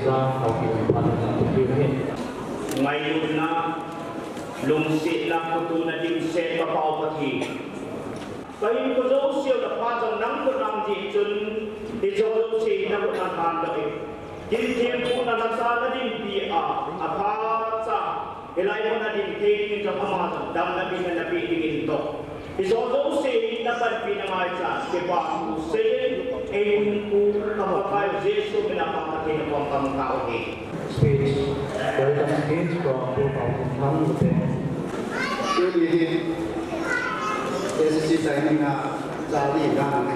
ra học kỳ văn là một điều hết ngày hôm na lùng sĩ là một tu na đi xe và bao bát hi cái có dấu siêu là pha dòng nắng của năm gì chân thì dấu sĩ là một thằng hàn đợi今天不能让啥那点比怕啥，后来我那点天就他妈的，当那边那边的多，你说都是那边比那买啥，对吧？不是，不，他们开接受不了他们的光光高的。Speech, welcome speech from 2010. Jadi, sesi saya ni nak cari kan,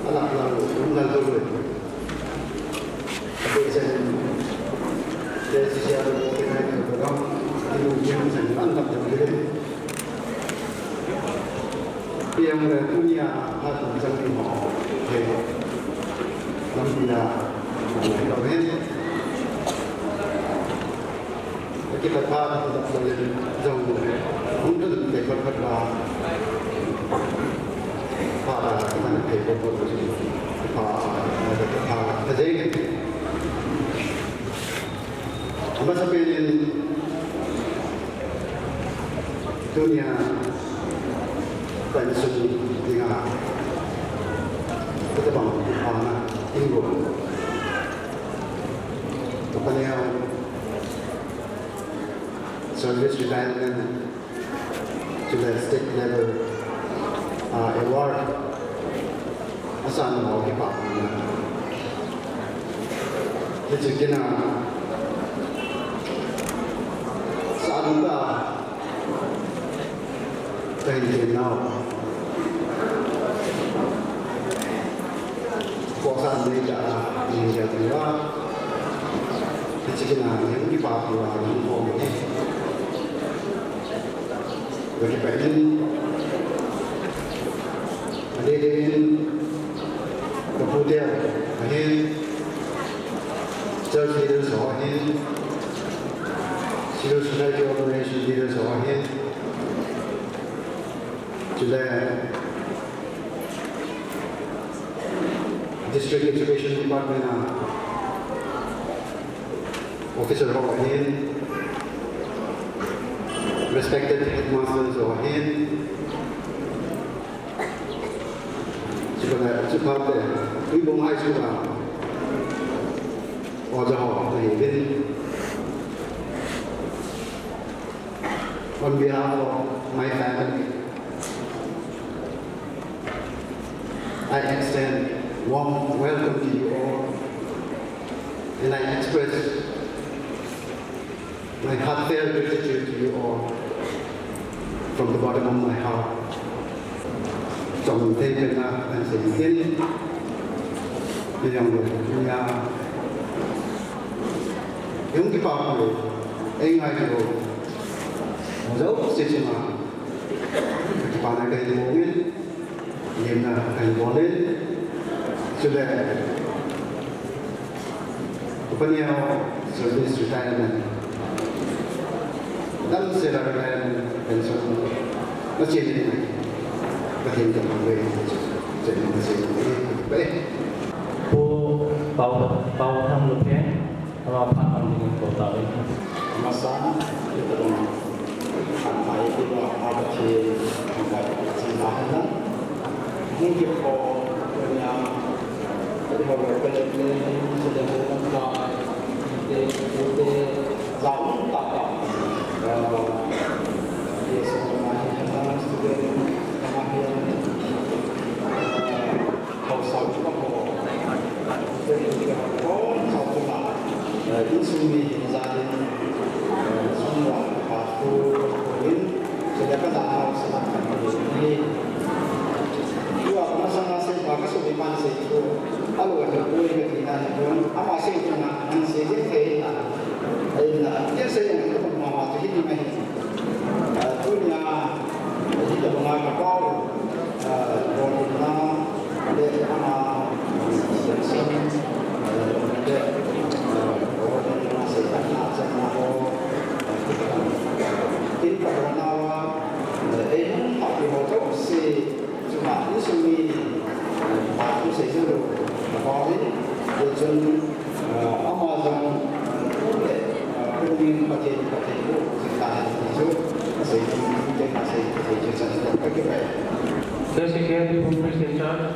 anak lalu, unggal dulu. Dari sisi ada kita ini program ilmu yang mantap jadi yang punya hati macam ni mau nampilan kalau ini kita faham tidak boleh jauh untuk dapat berdoa pada kita nak dapat pada terjadi apa sampai dunia pensiun dengan kita bang anak tinggal kepada service retirement to the state level award asal mau kita itu kena Anda pengen kuasa mereka yang jadi kecikinan yang dipakai yang mau ini bagi pengen ada dengan kemudian akhir jadi leader soalnya civil society organization leaders are here to the district education department officer are here, respected headmasters are here. Sekarang Tuibong High School on behalf of my family, I extend warm welcome to you all, and I express my heartfelt gratitude to you all from the bottom of my heart. Trong thế bên anh sẽ tiến bây giờ người nhà những cái bảo người anh ai rồi dấu sesi mà kita nak kaji mobil, dia nak kaji model, sudah kepada service retirement dan secara retirement pensiun masih ini bagian yang baik, jadi masih baik. Bau tham lực thế,เราผ่านมันตัวต่อเลย masa kita sampai kita ada di tempat sembahyang mungkin punya beberapa sudah melakukan di zaman tak di sembahyang student sembahyang kau sahut kau jadi kau sahut lah ini semua jadi semua waktu sudah kenal selama ini dua masing-masing bagus lebih masing itu kalau ada boleh kita pun apa sih itu nak masih dia dia saya yang itu mau waktu ini mah punya kita mengaku kau punya dia sama sini dia orang masih kenal sama again, Tuibong priest in charge.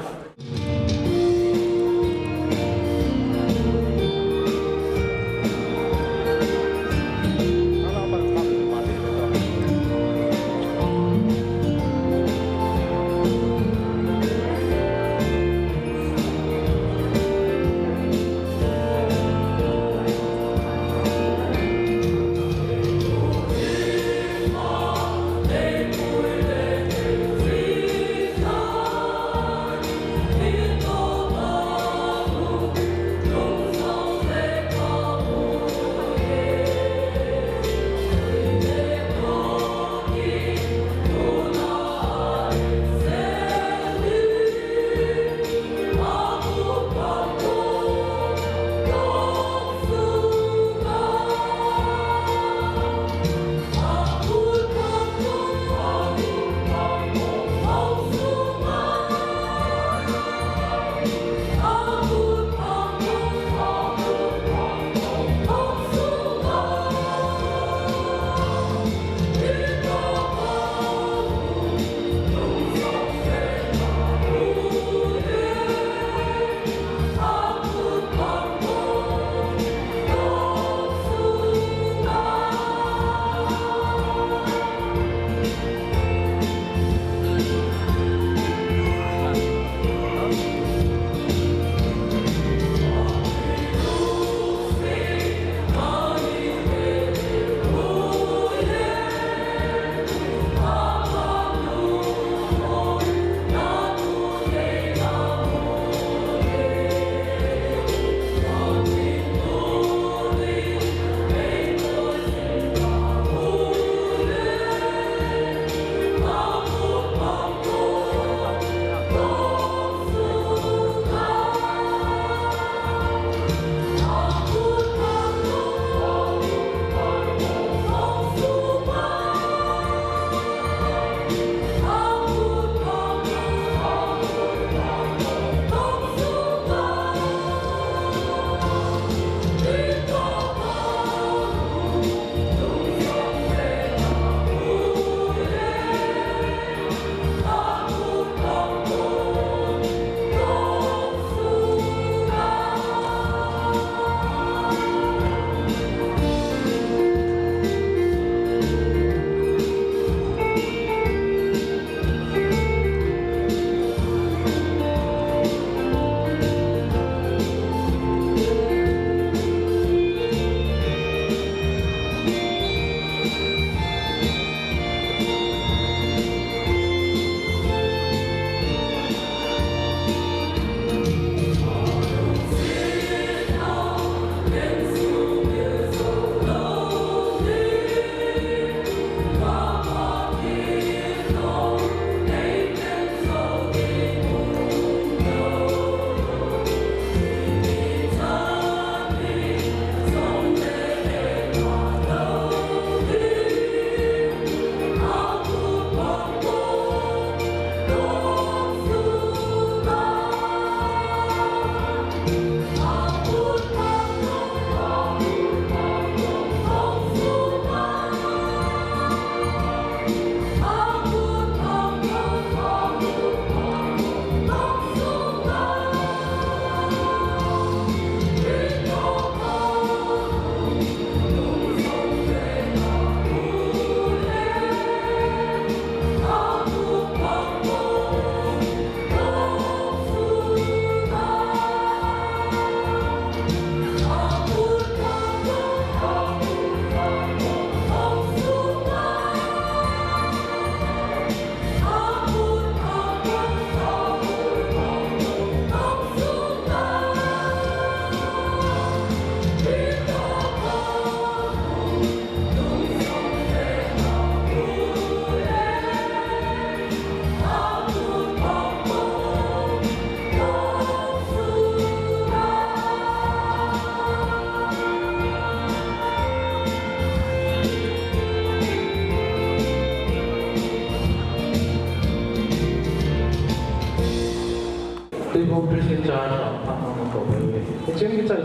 Tuibong priest in charge of Panginoon po kayo. Kung kita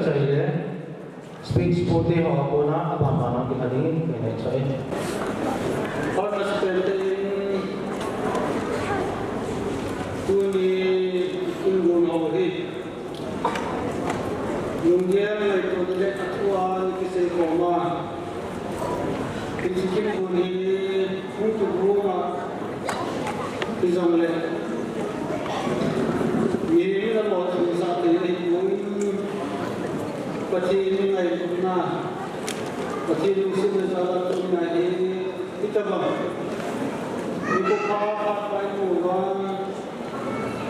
space po tayo ako na abang-abang kinalingin kaya participating Kuni ingun hori. Nunggian lai kudule katuan kisah koma. Kisikin kuni untuk rumah kisah ini là một trong những sự kiện muốn bật thi ngày hôm nay bật thi lúc sinh ra là trong ngày ít tập hợp đi bộ phá bài ngủ và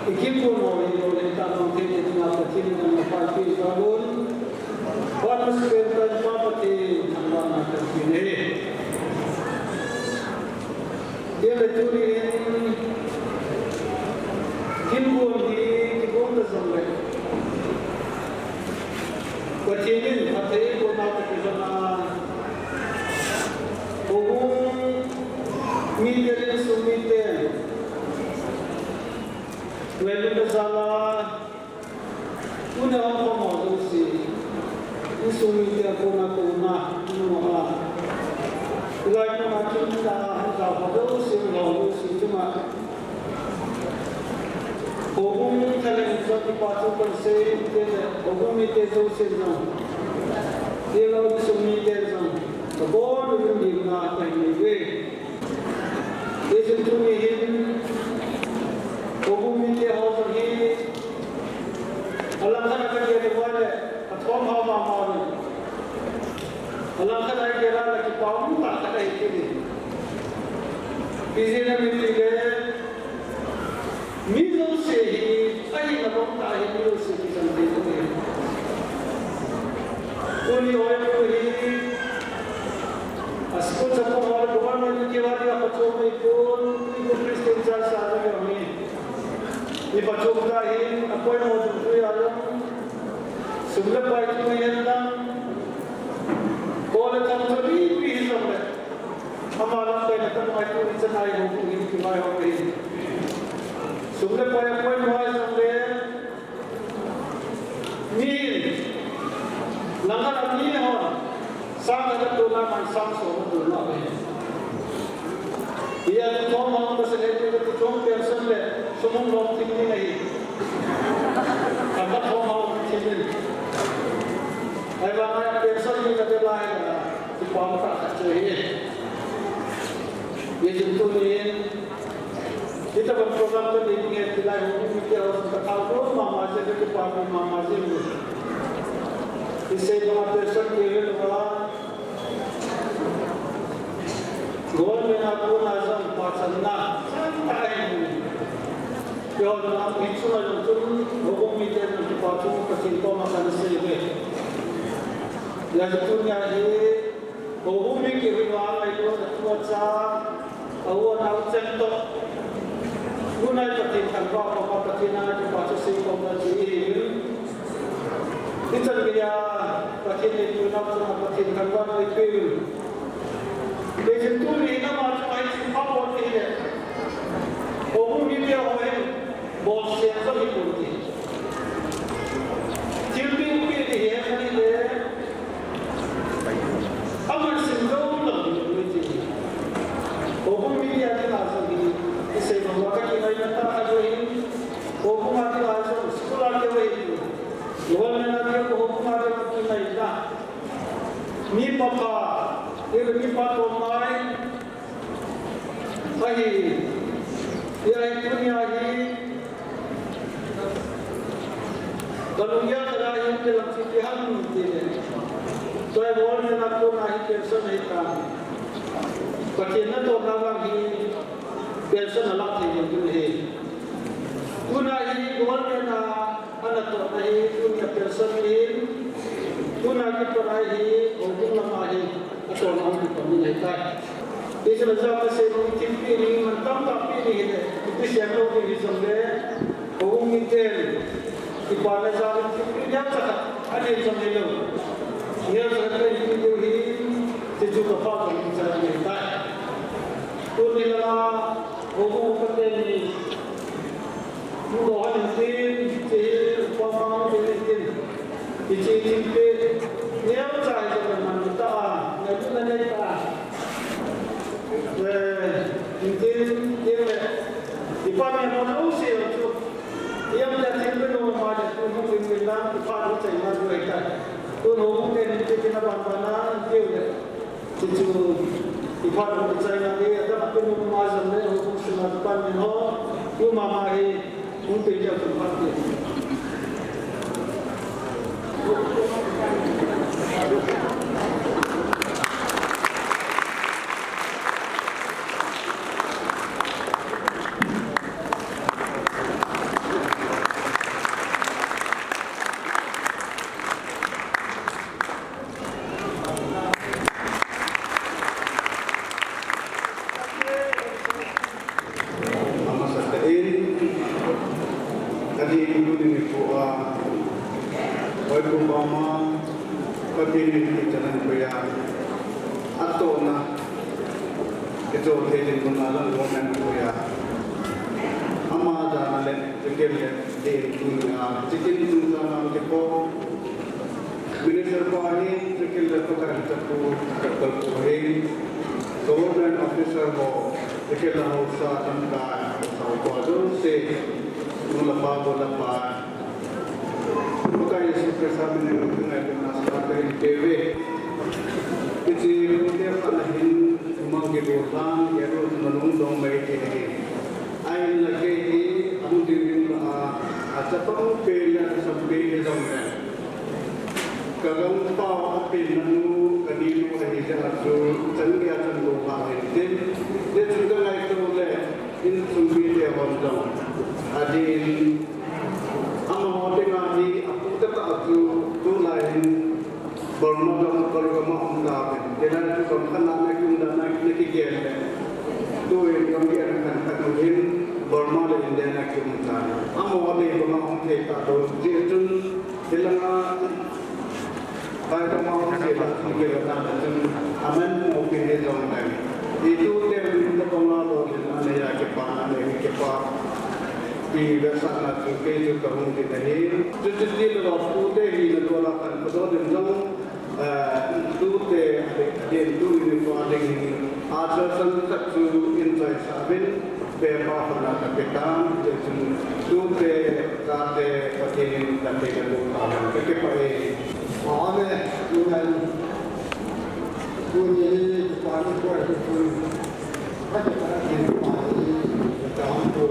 ekip của mọi người để tạo thành thế thì là bật thi là phải đi ra luôn và nó sẽเป็นการบทที่ทำงานกันที่นี่เดี๋ยวเราจะเรียนกินบุญที่Tuibong dah sampai. Kecilin hati pun nak kesana. Tuibong miterin sumiter. Lalu bersalah. Punya apa mahu si? Sumiter pun aku nak nama. Lalu nak kita hendak pada si lalu si cuma. Tuibong kalian suatu pasal persen Tuibong itu jauh senang. Dia lalu sumi senang. Tuibong itu di mana ini? Dia sentuh ini. Tuibong itu harus ini. Allah kan akan jadi wala. Atau mahu. Allah kan akan jadi wala kita pun tak ada ini. Bisnya mesti Middle say, I have not died middle city something to him. Only oil to him. A school support our government give out a patrol by phone, we go Christian Church out of me. If a joke him, a point of the three island, similar by to him, all the time to be peace of it. Amala by the time I told it's an eye to him to my home. Sudah poin-poin mulai sampai ni langkah ni orang sang ada tulang sang semua tulang ni. Ia tu kau mahu bersedia tu cuma person le semua orang tinggi ni. Kalau kau mahu tinggi, ayam ayam person ni ada lain lah. Supaya tak ceri. Ia jentuh ni. Kita berprogram tu di tingkat wilayah ini kita harus bertahu mama saya itu paham mama saya itu. Isai mama person kiri luar. Gol menaku nazam pasana santai ini. Yo dalam itu lah jom hukum itu nanti pasang kesinto makan sendiri. Yang itu ni hukum kiri luar itu semua awal awal contoh. Gunai patin tanpa apa patin ada baca singkong dan sihir. Kita dia patin itu nak sama patin tanpa itu. Lepas tu ni nama macam ini apa ini? Orang dia orang bos siapa itu? Jadi dia ni aman singkong lagi itu. Orang dia ni asal ini. Isai membaca kita ini tak ada ini. Hukum ada asal sekolah dia ini. Luar negara hukum ada kita ini. Ni papa, ini papa omai. Ahi, dia itu ni ahi. Kalau dia ada yang dalam siapa ini. Saya boleh nak tu naik person itu. Bagaimana tu orang ini? Person alak ni yang tu ni. Tuna ini gol na anak tu ni tuna person ni. Tuna kita ni hukum lama ni atau orang kita ni lepas. Ini sebab saya mungkin ini mentang tapi ini itu siapa yang disambut hukum itu ibadah zaman itu yang cakap ada yang disambut. Ia sekarang itu ini sejuk apa yang disambut lepas. Tuna hukum penting mudah nanti ciri pemahaman penting ciri ni apa cahaya zaman kita yang tu nanti kita mungkin dia di mana mana usia untuk Tichu ipan mo sa ina ni ada pun mazam ne hukum sunat pan min ho tu mama he unte ja tu pati government officer ho ikela ho sa tamka sa ko do se mula pa bola pa bukai su presabin ne ngai na sa ka in tv iti dia pana hin umang ge bolang ya ro nalung dong mai ke ni ai la ke ni amu din a chapang pe ya sa pe ni dong ne kagang pa api nanu kadilu ai ja su chan ya chan do ha din de chuga lai to le in sumbi de hon dong adin amma hote nga ni apu ta ta tu tu lai borno dong ko ko ma om da de na tu kom khana na kyung da na ki ki ge le tu in kom ge na kan ta hin borno le in de na kyung ta amma hote ko ma om the ta do ji chun dilanga bai ko ma om se la ki ge ta chun amen mo ki he dong na itu de min ko ma do na ne ya ke pa na ne ke pa di dasar na tu ke ju ka hung di nahi tu tu di lo pu te hi na do la kan ko do dong tu te de tu ni ko de ni a cha san ta tu in sai sa bin be ma fa na ka ke tam te tu te ka te pa te ni ta te ka do ka ke pa e ane tu na tu ni pa ni ko tu ka te pa ni pa ni ta tu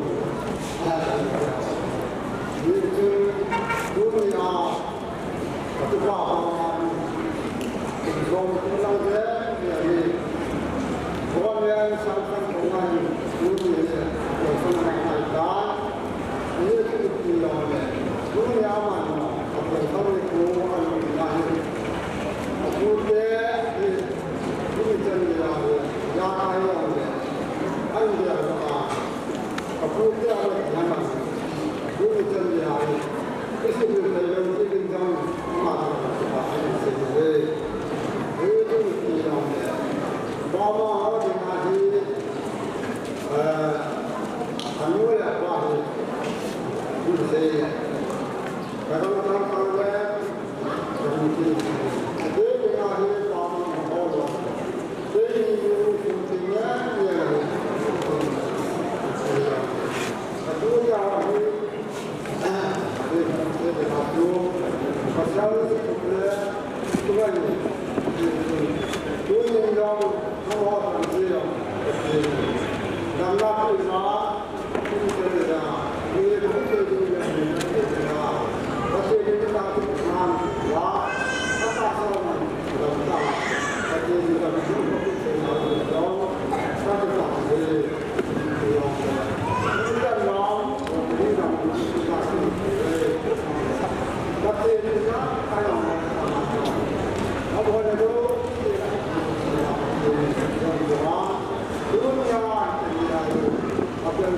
itu dunia itu apa? Kalau kita lihat, jadi orang yang sangat mengenal dunia, yang sangat mengenal, ini itu dunia mana? Apa yang kita mengenal? Aku dia ini dunia yang kaya, anda apa? Aku dia yang mana? Ini dunia ini. Ini dunia yang kita mana? Apa ini dunia? Bapa orang ini, anu ya apa? Ini saya. Kalau orang kaya, mungkin. Ada yang ini bapa orang. Ini dunia yang aku yang ini aku pasal sebenarnya tuan tuan yang awak kerja dalam kerja ini kerja ini kerja kerja pasal kita tak pernah wah apa sahaja dalam tak pasal kita betul betul satu tak Apa yang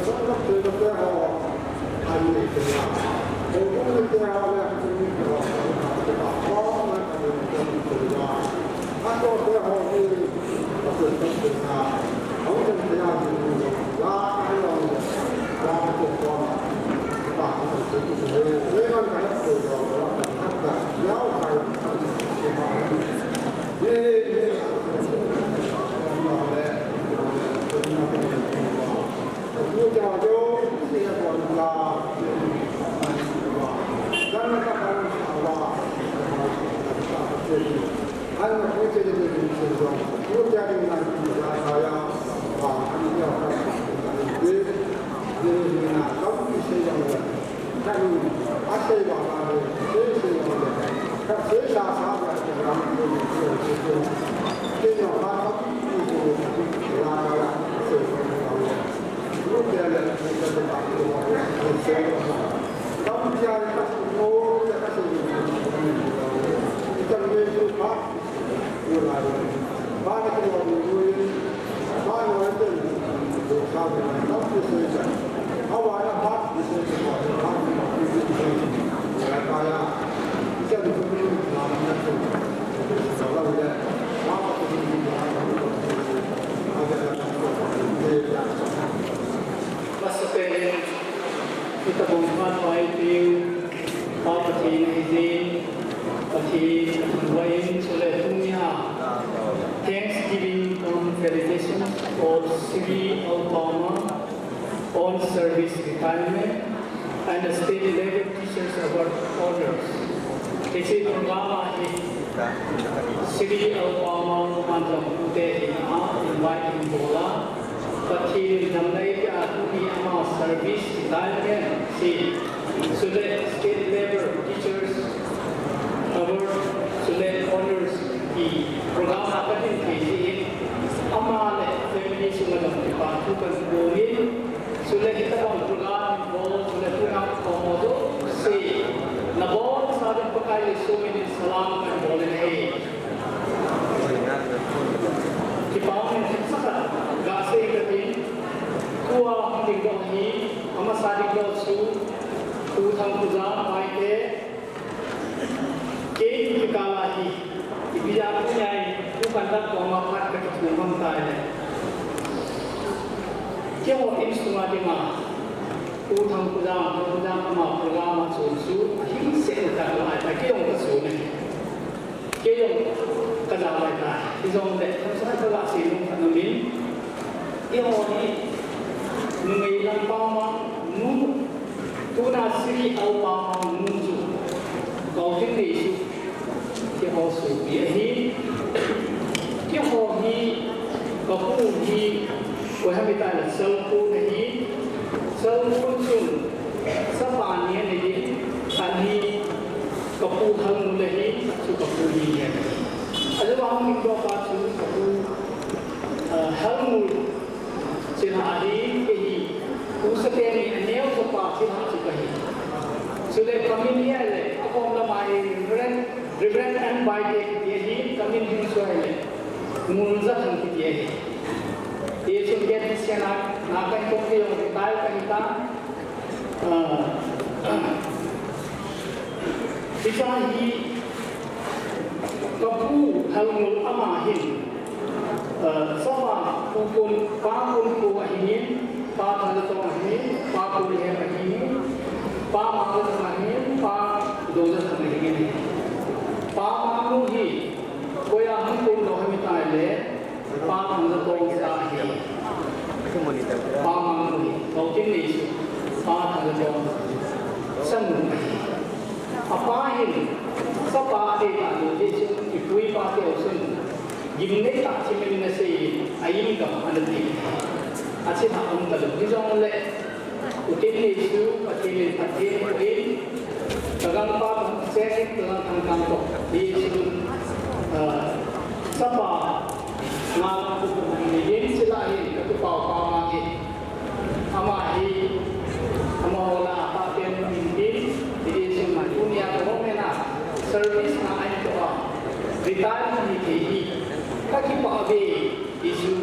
Hanya kuce da ke zuwa ko ya yi na ya saya ba an yi ya ka ne na kan shi da kan ashe ba ba ne sai ka sai sa sa ga da ran ko ne ko ke ya ba ka ko ya ya sai ko ya ya da ba ko sai kan ya ka ko ya ka sai kan ne ko ba بعد كده بيقول بعد ما انت صار نفس الشيء هو انا بعد الشيء يا كايا كده بيقول ما نفسه والله ده ما بس كده kita bukan fighting property izin Pati Wain Suletunya Thanksgiving felicitation for Sri Obama on service retirement and the state level teachers award honors. Isi programa ini Sri Obama Mandam Pute invite bola Pati Namnai Atuni Ama service retirement si Sulet state level teachers award Sulet honors di program apa ini amal family sudah dibantu kemudian Sulet kita program bol Sulet program komodo si nabol sahaja pakai suami salam dan boleh Tuibong yang sangat gasai ketin kuah tinggal ini ama sadik dosu Tuibong puja baik Kini kalahi ibijak punyai bukan tak mamat kecuali tanya. Kau instrumen dima, utang pujang ama program susu, ini sekitar ada kau kesulitan. Kau kerja mereka, izom deh, saya kerja sini namin. Kau ini mengilang pamang nu, tunasiri au pamang nuju, kau tinggiที่เขาสูบเบียร์ที่เขาก็พูดว่าให้ไปตายแล้วเซลล์พูดเซลล์พูดจุนสปานนี้ในนี้อันนี้ก็พูดทั้งนู้นเลยสุกับพูดนี้เนี่ยอาจจะว่ามีตัวการสูกับพูดทั้งนู้นเช่นอันนี้ก็ผู้สเตนี่อันนี้ก็ปาที่ทั้งสุกับสุดท้ายคำนี้เลยเอาความละไมReverend and by the coming in Swahili, Munza and Piti. They should get this channel, Nakan Koki on the Thai Kanita. He Kapu Halmul Amahin, Sama Pukun, Pakun Kuahin, Pakanatomahim, Pakul Hemahim, Pamakanahin, Pak Dozamahin. Pamangu hi, koya hangkong dohami taile, pamang zatong sahi. Pamangu hi, kautin nisu, pamang zatong sanu hi. Apahin, sa paade tayo, jesu ipui paate osun, gimne tak cimin na say ayim kam anati. Asin hakong talong, nizong le, utin nisu, patilin uin, Tagang pa sesik dengan tangkang di sini sapa nama ini silahin ketupau pamagi amahi amahola apa yang mimpi di sini dunia komena service na ayo doa retire ini kaki pabe isu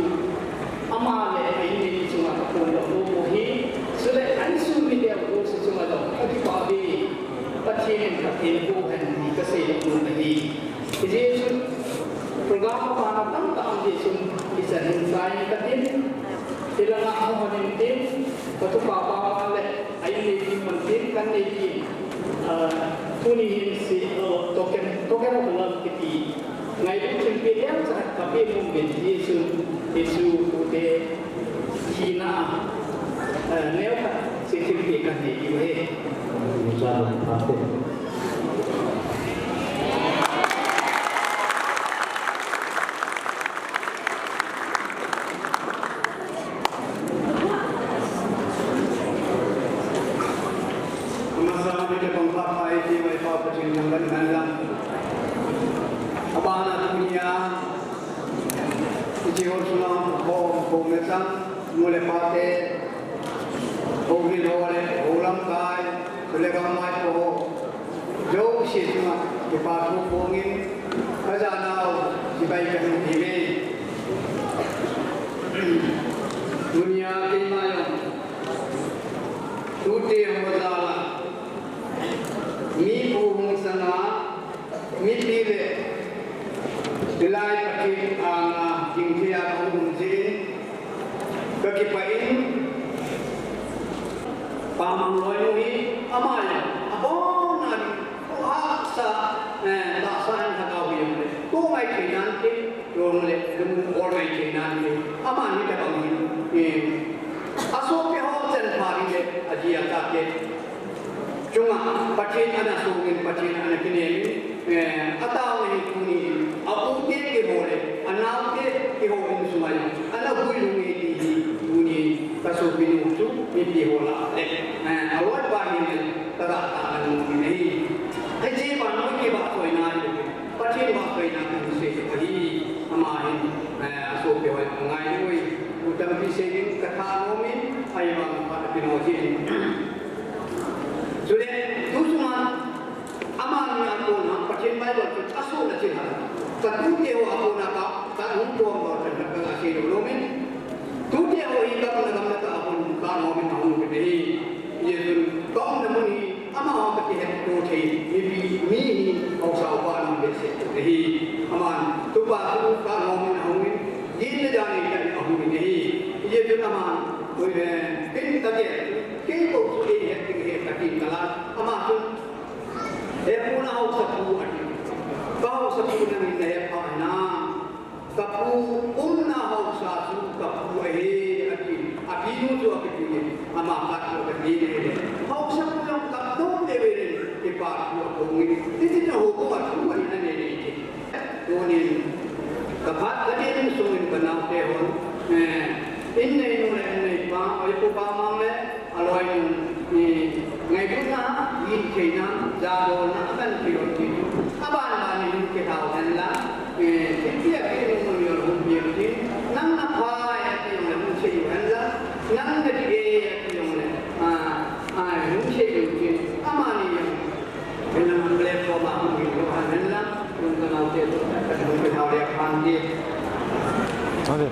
amale ini cuma kapoldo bohi sudah ansu media bosi cuma kaki pabe Patin ilmu dan kesehatan ini. Jadi program apa nak tak jadi bisa hinsai katin. Tidak nak menentin, batu bapa le, ayam ini mentin kan ini. Tuni si token dalam kiti. Ngai itu cempiran sangat tapi mungkin isu kute China. Nếu sẽ thực hiện cái gì như thế? Jihor Sunam, Komesan, Mulepate, Ogilore, Olam Kai, Sulegamai, Joe Shitma, the Patu Pongin, Kazanao, Sibai Hime, Dunia Kimayo, Tuti Hozala, Mi Pumusana, Mi Pile, Dilai Pati Ana, Jingtia Kumzi, Kakipain, Pamang Loyui, Amaya, Abonari, Sa, Tasan Hagawi, Go my Kinanti, Rome, or my Kinanti, Amani Tabami, Asopi House and Party, Ajiatake, Juma, Patin Anasungin, Patin Anakinemi, Atawi Kuni, Aputi Hore, Anauke, Hore Sumai, Anabui Uni, Kasupinu, Mipihola, and a word by him, Tata and Muni. I say, one give up for an but he was going to say, he, Amahin, Asopio, and I would have been saying, Katanomi, I am Pinochin. So then, Tusman, Amani Apona, but in my work, Asola China, Tatutio Apona, Tanumpo, and Kasino Lomin, Tutio, he got the upon Kanomin, home with he, got the money. Ama pati het kote mi au sauban bese hi aman tuba tu ka nomin hongin yin jani kan hongin hi ye tu aman koi tin ta ye ke ko su ye het ke ta tin kala ama tu e puna au sapu ati ka au sapu na ni ne pa na kapu unna au sa su kapu e ati ati nu tu ati ni ama ka ko ni ne au sapu yang ka Pak Bumi, ini dah hukuman hukuman ini. Kemudian kepat tadi sungguh benar tehon. Ini mulai Pak, oleh Pak Mame, aloi ngai puna, ini kena jadon akan pilot itu. Aban ini kita tahu lah. Setiap ini menjual hukum ini, nang apa yang mesti lah, nang jadi yang mesti itu, amani yang dengan platform aku itu adalah untuk nanti itu mungkin awak akan di. Ada.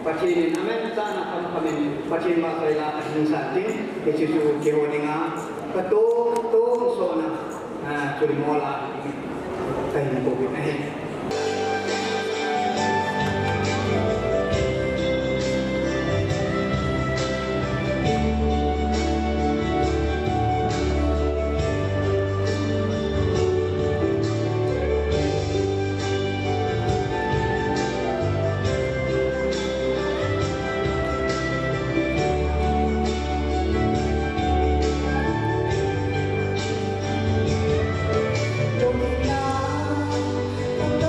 Pacin amen sana kami pacin makailah asinsating kecuali kewaninga betul sona curi mola kain covid ini. Hãy subscribe cho kênh Ghiền Mì Gõ để không bỏ lỡ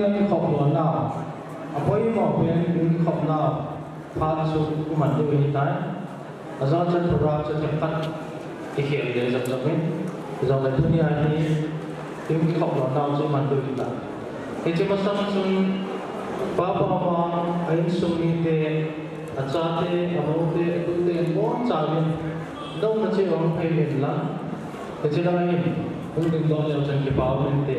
yang khop lo na apoi mo pen in khop na pha su ku man du ni tai azan chan program cha pat ki khem de zap zap ni zong la dunia ni in khop lo na su man du ni ta ke che ma sam sun pa pa ma ain sum ni te acha te amo te tu te mo cha ni dong na che ong phai min la ke che la ni ung ding dong le chan ki pa wen te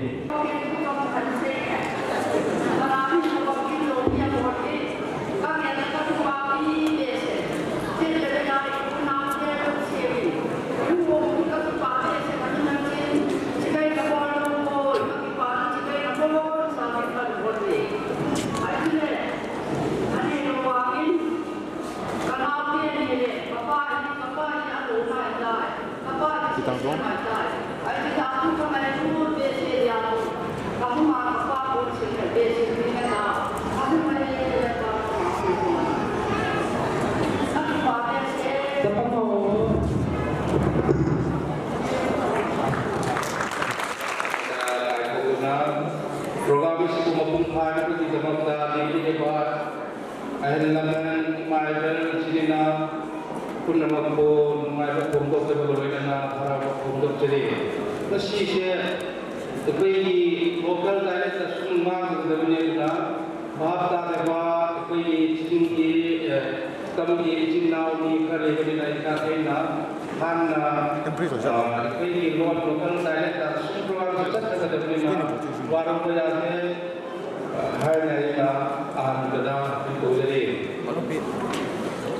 program itu mempunyai seperti demokrasi di depan, elemen maiden sini na pun nama pun maiden untuk sebagai na harap untuk jadi. Nasi saya seperti lokal dialek tersungang sebenarnya na bahasa dewa seperti tinggi kami jinau ni kerja di negara na Hana, seperti lokal dialek tersungang sebenarnya warung pelajar hari ini akan sedang ditulis.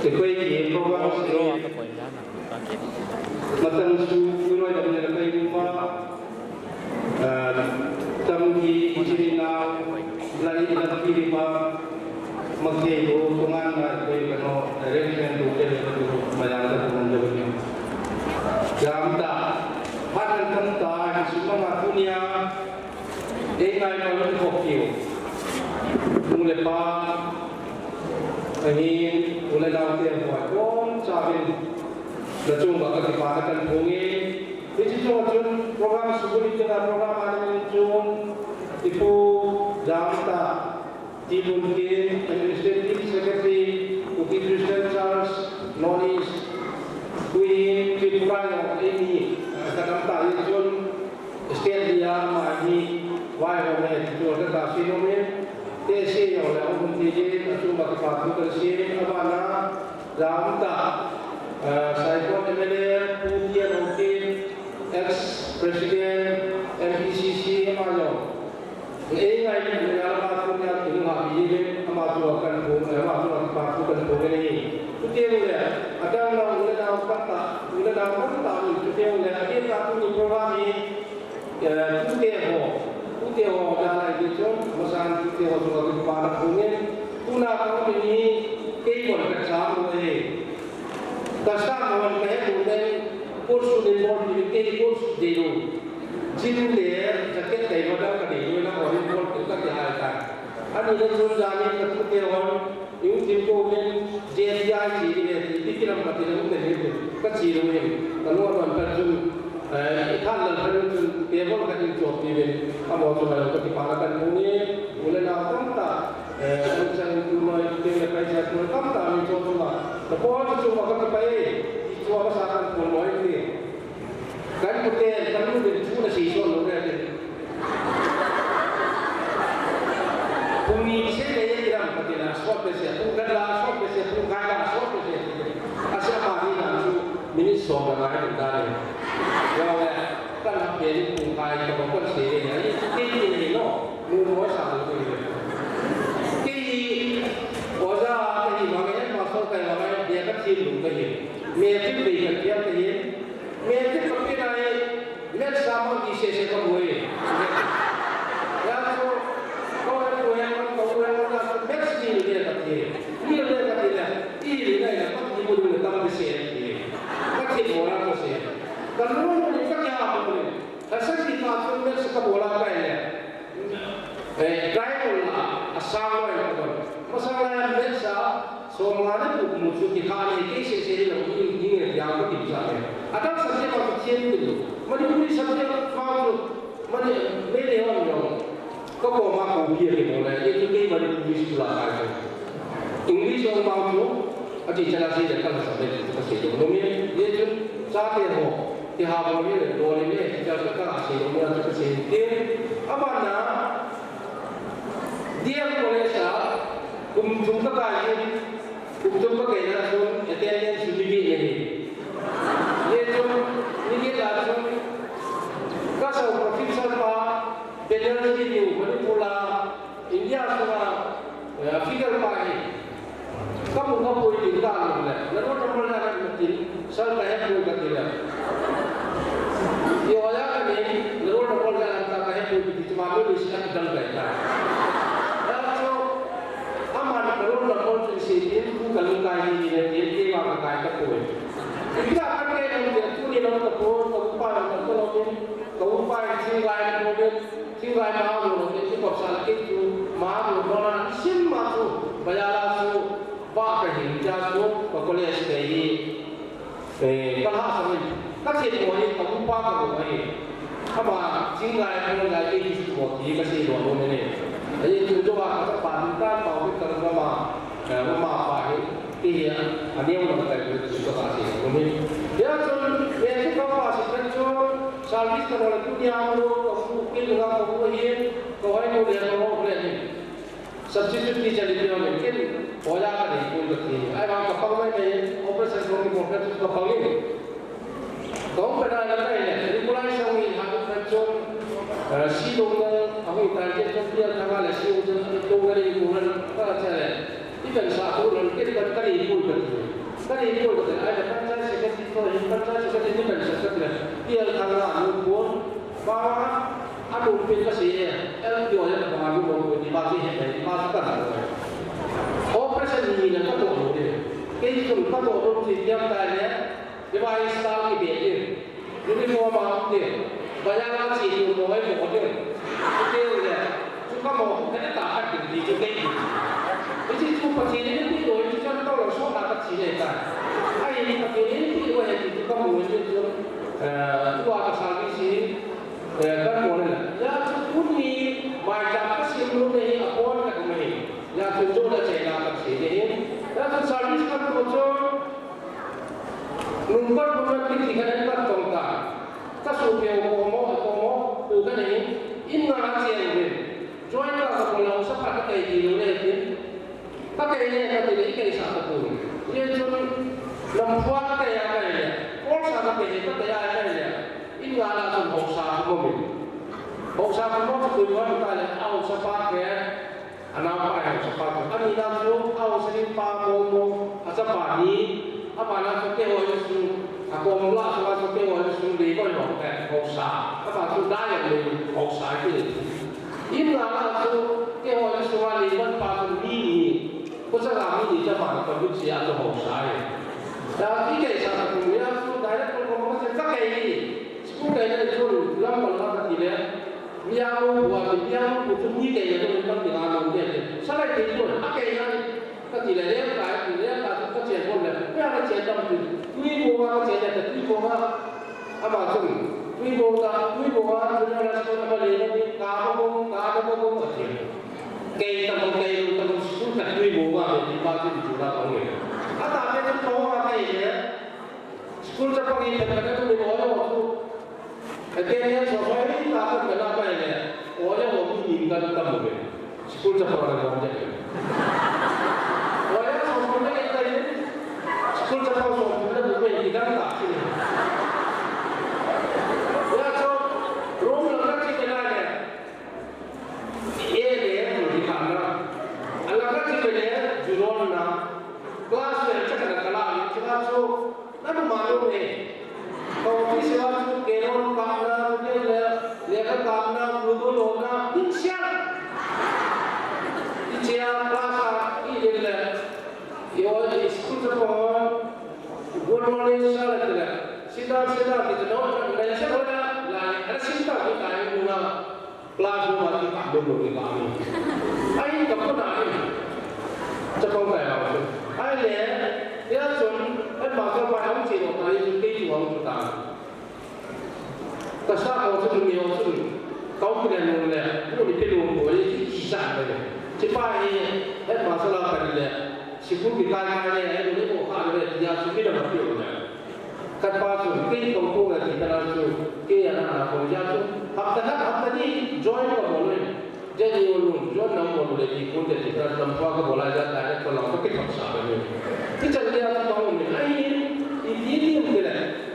Sebagai program ini, macam suku yang menjadi rumah, temui Cina, lagi dalam firma, mungkin hubungan dengan keno direction itu banyak menjadi. Jamta, pada tentang semua dunia. Ingai malu kopiu, mulai pang, ini mulai nanti buat pun cabin, lajung bakal dipakai pungi. Ini cuma program sekolah itu program ada cuma itu Jamta, Tuibong Administrative Secretary, Bukit Christian Church, Northeast, Queen Tripura ini kadang tak itu state dia mah why home to the casino they say on the open DJ to Makapatu say Abana Ramta Saipon MLA Pudian Okin ex president MPCC Amayo AI ni dalam punya tengah ini amatu akan ini Pudian ni ada orang dalam kata Pudian ni ada satu program ni Pudian orang itu macam Pudian orang itu pada punya punah kau ini kebun kecam boleh dasar orang kaya boleh kursus di bawah ini kursus dulu jiru dia jaket kayu pada kadi dulu nak orang pun kita jalan ada yang jalan ke Pudian orang itu timko ini jadi dia dikirim pada dia itu kecil ini kalau orang terjunท่านเราเป็นเตรียมว่าการจบที่เป็นข้อมูลส่วนใหญ่ก็ที่ผ่านกันพวกนี้เวลาเราต้องตัดมันจะดูหน่อยเรื่องอะไรจะดูต้องตัดมีโจทย์มาแต่พอจะจูงมาก็ไปที่ตัวภาษาการคนน้อยนี่การพูดเองการรู้เป็นผู้ในสี่ส่วนหนึ่งเลยพวกนี้เช่นเดียวกันปฏิบัติสอบไปเสียผู้กันลาสอบไปเสียผู้กายลาสอบไปเสียอาศัยมาที่นั่นจูมินิสอบกันหลายคนได้เราเนี่ยก็รับเป็นผู้กายกับคนเสียอย่างนี้ที่นี่เนาะมูลว่าสั่งตัวเองที่ว่าจะที่มาเนี่ยมาสอบกันมาเนี่ยเดี๋ยวก็ทีมหนุ่มก็เห็นเมียที่ปีกันเทียบก็เห็นเมียที่คนที่ไหนเลือดซ้ำที่เสียก็รวยแล้วก็รวยมันก็รวยมันก็เม็ดสีเดียวกันทีนี่เดียวกันทีเนี่ยที่ไหนเนี่ยก็ที่บุญเนี่ยต้องไปเสียทีก็ที่โบราณก็เสียkalau orang kita apa boleh, asal kita macam ni sekarang bola kaya, driver lah, asal orang itu, masalah biasa, soalnya tu musuh kita ni kisi ini yang aku tidak. Ada subjek macam cian itu, mana boleh subjek macam mana beda orang yang, có cô mà cô kia thì một này như cái mà English là cái English ông bao nhiêu anh chị chẳng là gì để các bạn biết các sử dụng đồng nhiên như chúng giá tiền hồ thì họ bao nhiêu đồ này này cho các bạn sử dụng như các sử dụng tiền apa na dia boleh sah chúng các bạn chúng các cái là chúng attendance certificate này ये जो ये लाजम का सब प्रोफेसर का penalty new Manipura इंडिया सुना फिगर पाए कब उनका कोई दिखता नहीं है नरों नंबर ना करती सर कहे कोई करती है ये वाला का नहीं नरों नंबर ना करता कहे कोई दिखती मालूम नहीं इसका डल रहता है तो हमारे नरों नंबर से दिन को कलुंगा ही नहीं है ये वाला का है कोई kita akan kayak yang tu ni lawan tepung, kaupai singai kemudian singai mahu ni sebab sakit tu mahu orang sim mahu bayar tu bah kehidupan tu pakoleh sekali kalau sampai kasih tu ni kaupai kau ni apa singai kemudian lagi semua dia kasih dua ni jadi tu coba kita pantas tahu kita kerana apa thì anh em là phải được sự phát triển của mình. Thế cho nên các bạn sẽ cần cho service cái là cũng nhau luôn, cũng cái là cũng hiền, có ai mua điện có mua điện, substitute đi chơi đi mình cái bỏ ra cái này cũng được thì ai bảo các bạn này operation không một cái các bạn này, có cái này là cái này, thì cũng lại xong thì hàng cái cho sử dụng cái hiện tại cái công ty thằng là sử dụng cái cái này cũng là cái này Ikan satu dan kita kali ikut ada panjang sekitar itu ini kan sekitar dia tangga pun bawa aduh kasih dua yang pengaruh baru dibagi dimasukkan operasi ini nak tahu dia kita tahu setiap kali device install dia jadi mau mahu dia banyak sih itu mau dia dia suka mau kita tak ada di sini cái gì chúng ta chỉ đến cái đối cho nó là số nào các chỉ này cả ai đi cái đến cái đối thì chúng ta muốn cho qua cái sản phẩm gì các món này là chúng đi vài trăm cái sim luôn này ở con cái của mình là chúng tôi là chạy làm các chỉ này là chúng sản phẩm các của cho mình bắt buộc cái gì cái này bắt tổng cả các số phiếu của mỏ từ cái này in ra tiền về cho anh ta có lòng sắp đặt cái gì luôn này thì các cái này là cái cái sản phẩm của nên chúng làm khoa cái này có sản phẩm cái này in ra là dùng hậu sản của mình hậu sản của nó từ đó chúng ta là ao sản phẩm cái anh nào phải hậu sản phẩm anh đi làm số ao sản phẩm của sản phẩm này apa nak pakai orang itu aku mula soal pakai orang itu di kau yang pakai hausa apa tu daya ni hausa itu ini lah tu pakai orang itu soal di mana pasal ini kau cakap ini cakap kalau tu siapa tu hausa ya dan ini saya tu ya tu daya kalau kau macam pakai ini sekolah ini tu lama lama tidak dia buat dia tu ni kaya tu memang dia alam dia salah dia tu pakai iniก็ทีละเรื่องการทีละเรื่องการก็เจ็บคนเลยไม่เอาเจ็บต้องถึงวิโบว่าเจ็บแต่วิโบว่าอามาถึงวิโบว่าจุดนั้นเราจะมาเรียนนี่กาบงก็เจ็บเกย์ตะบงสุดแต่วิโบว่าเป็นบ้านที่จุดนั้นของเนี่ยอาตาเป็นจะโตมาไงเนี่ยสกุลจะพังอีกแต่ก็ต้องมีโอ้ยว่าทุกแต่เกย์เนี่ยสมัยนี้ตาเป็นอะไรเนี่ยโอ้ยว่ามีหญิงกันตั้งหมดเลยสกุลจะพังอะไรกันเนี่ยSekolah cepat so, kita bukan tidak tak sini. Ya so, rumah lagi kita ni, dia di kamera. Anak lagi kita juruan na, kelas ni cakap kalah, cakap so, nak malu ni. Kalau kita so, keron kamera, dia kamera, dulu na, insyaallah, kelas ini dia. Yo, sekolah cepat. Good morning, sir. Sidang kita nak dan saya boleh ada cinta kita yang guna kelas dua kita dulu di kami. Air kapan air? Cepat saya apa? Air ni dia cun, masa pada uji waktu itu kita jual kita. Kesal kau cun ni kau cun kau kena nolak. Kau di peluk boleh siapa ini masalah pada sibuk kita ni ada ni bukan ada dia sendiri dah mati orang. Kan pasal kita tunggu lagi kita lalu kita anak kerja tu. Hafta ni join ke boleh. Jadi ulun join nama boleh ikut kita tanpa ke boleh jadi ada kalau kita paksa ni. Kita dia tahu ni. Ini mungkin.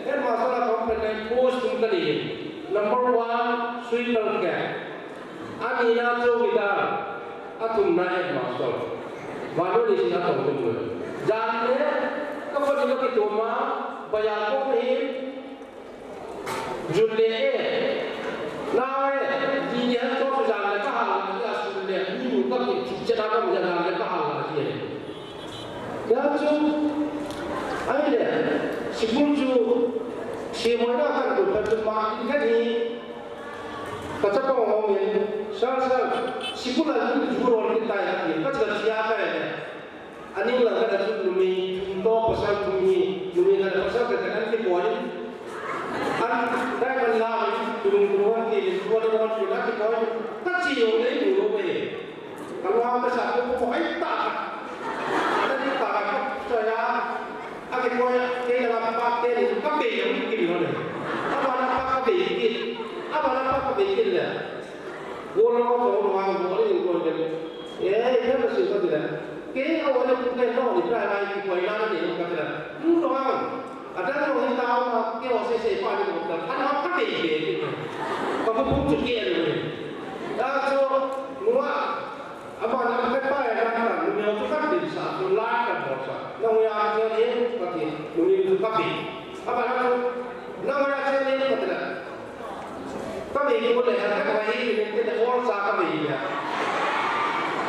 Kan masalah komponen post mungkin ni. Number 1 sweeper ke. Ani nak kita atum naik masalah. Baru di sini atau tunggu. Jangan kalau dia kita mah bayar pun ni julle nawe dia tu jangan lepas hal dia sudah ni bukan cerita apa jangan lepas hal dia. Ya tu, ada sebelum semua kan berterima kasih. Kata orang yang saya sebulan itu jual kita yang kata siapa ini? Ani ulang kata sumi untuk pasal sumi kan pasal kita nanti boleh. An dah kenal turun di turun kita boleh. Kacau yang ini boleh. Kalau orang besar tu boleh tak. Ada di tak saya. Akan boleh kita dapat pakai ni kafe yang mungkin boleh. Apa nak pakai ini? Apa nak bikin dia? Orang orang boleh ikut dia. Dia mesti ikut dia. Kau orang bukan tahu di mana di kuala ni ikut dia. Orang ada orang tahu kau sesi pada kita. Anak apa bikin? Kau pun cuci dia. Lalu semua apa nak apa yang nak dunia tu kan bisa ulang kan bosa. Nak yang dia pasti dunia tu kapi. Apa nak yang dia kata. Kami boleh ada kami ini kita orang sah kami ya.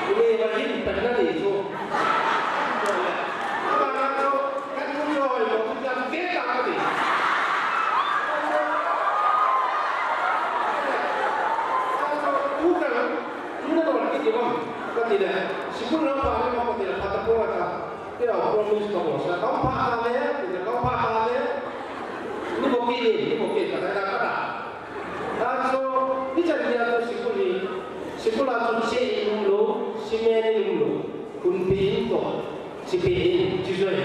Ini bagi penanda itu. Apa nak tu? Kan tu joy, kita beda kami. Bukan, ini orang kita bang. Kami dah. Sebelum apa kita tidak patah pun ada. Kita promise kamu. Kau faham ya? Kau faham ya? Ini mungkin kata-kata. So, ini jadi sekolah tu si dulu, si meni dulu, kunci itu, si pin, jujur.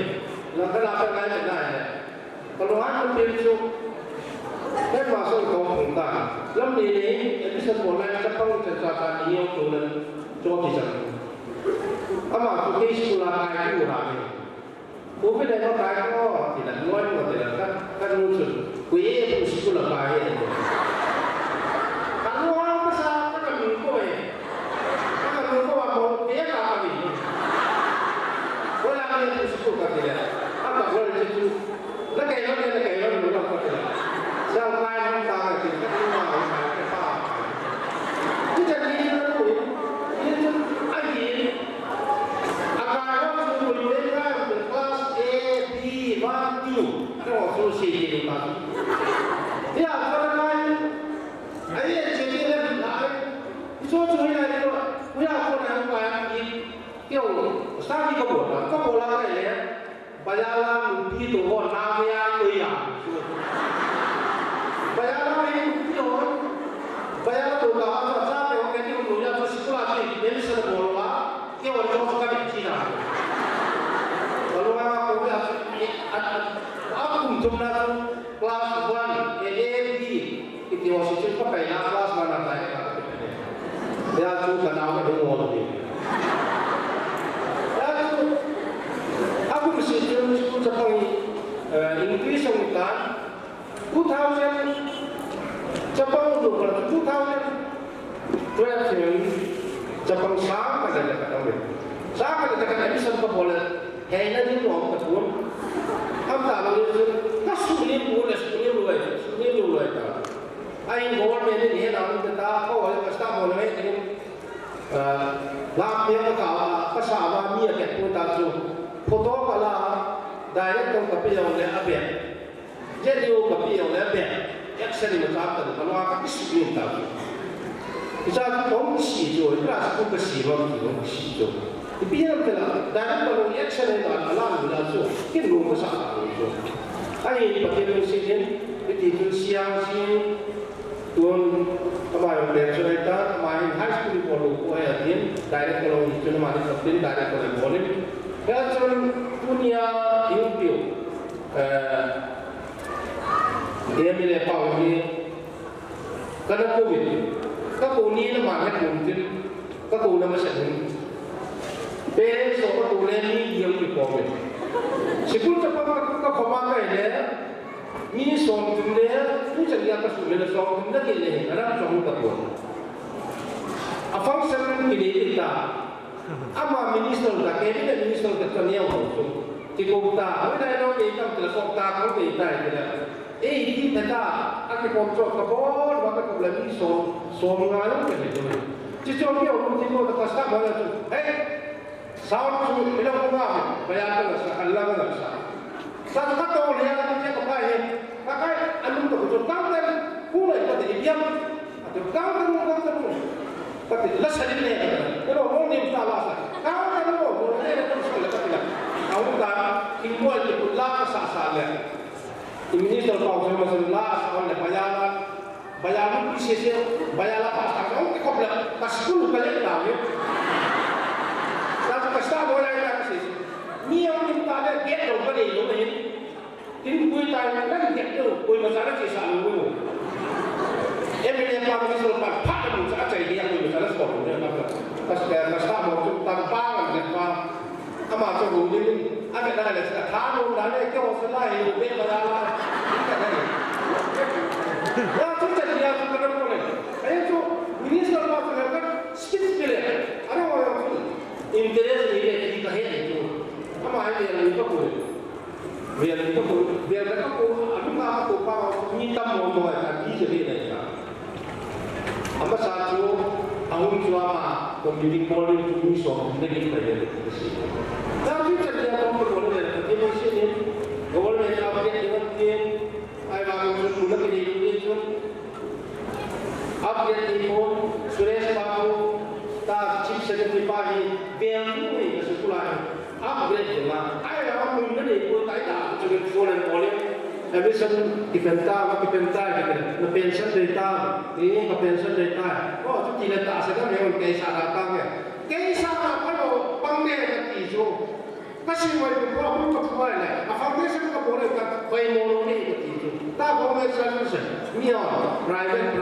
Lalu apa yang ada? Kalau orang tu dan masuk ke kampung, lalu ini jadi sekolah cepat cerita ini yang tulen coba bisa. Ama tu di sekolah kaya tu ramai. Bukan dari kaya tu tidak luar tidak kan muncul. Kue tu sekolah kaya. Apa boleh itu? Nak kaya orang bukan kaya. Siapa yang tak kaya kita rumah orang kaya. Itu jadi itu lagi. Akan orang boleh kelas A, B, 1, 2. Kalau susi ini kan. Ya, kalau lain, ayat jadi lain. Itu cuma itu. Punya orang yang kau start kau bola kan ya. Bayaran itu orang namanya dia. Bayaran itu bayaran tu kalau sampai orang itu punya sekolah ni, dia mesti bola. Kau orang suka bicara. Kalau aku cuma kelas 1, A, B, itu masih cukup pakai kelas mana saja. Dia tu kenal dengan orang ni. Aku mesti cukup cepat Inggris kita 2000 cepat untuk 2012 cepat sama saja kata mereka. Sama saja kata ini semua boleh. Hanya di ruang ketua. Kamu tahu itu tak sulit boleh tak. Ain gol ini dia nak kita kau ada pesta boleh ini. Lapnya kau pesawat ni ada pun tak tu. Foto kalau direct tu kapi yang le abian. Jadi tu kapi yang le abian. Action ni macam tu. Kalau aku kisah tak. Kita kau sih jo, kita aku kisah orang tu sih jo. Tapi yang kita direct kalau action ni alam bila tu, kita lu besar tu. Ain pakai mesin, itu siang sih. tuan kemai orang cerita kemai high school polu kuai atin direct kalau cuma mari sabdin direct kalau boleh ya cuma dunia hidup dia bila pau ni kerana covid các cô ni nó mà hết mùng trên các cô nó mới sẽ đến bên số các cô lên đi nhiều việc của mình chỉ cũng cho các khó khăn cái này ni số chúng này cũng chẳng ra cái số này số chúng nó cái này là số các cô à function cái này ta ama minister ta cái này minister ta cho nhiều hơn thì cô ta ở đây nó cái trong là số ta có cái này thì ta anh còn cho các bố và các cô lên số ngay lúc cái này chỉ cho cái ông thì cô ta sao mà là sao chú bây giờ không làm bây giờ tôi là sao làm cái gì sao các tôi liền là cái cái này cái anh cũng tôi cao lên cũng lại có thể điểm tôi cao lên có thể là sao này cái đó không niệm sao là cao lên nó một cái này tôi sẽ là cái này ông ta kinh qua thì cũng la sa này minister kau sama sebelah orang yang bayar lebih sesi bayar lepas tahun kita boleh kasih 10 kali lagi. Tapi kasih boleh lagi sesi. Ni yang minta dia get dong kali lo ni. Ini kui tahu kan get tu kui masalah sesi lalu. Emang yang paling minister lepas pak tu saya cari dia kui masalah sport ni apa. Kasih mau tu tanpa apa. Ama tu ni ada dah ada sekarang dah ada kau selai lebih berjalan. Ya tu jadi dia tu kena boleh. Ayat tu minister apa tu kan speech pilih. Ada orang tu interest ni dia di kahit itu. Ama ada yang itu boleh. Biar itu boleh. Biar mereka pun anu apa apa minta mau kan di jadi ni. Ama satu tahun selama community policy tu so negeri kaya. Tapi jadi apa pun boleh. Dia mesti ni. Boleh apa dia dia ai bangun sudah ke dia tu. Update info Suresh Babu ta chief secretary party biang ni sekolah upgrade lah. Ai bangun ni pun tak ada juga soalan boleh. Tapi sen dipenta kita pension data ini ke pension data. Oh tu tidak tak sekarang memang kaisa datang ya. Kaisa kalau panggilan itu kasih mereka problem apa ni? Foundation ka boleh kan? Kau mau ni itu. Tak boleh solution. Ni private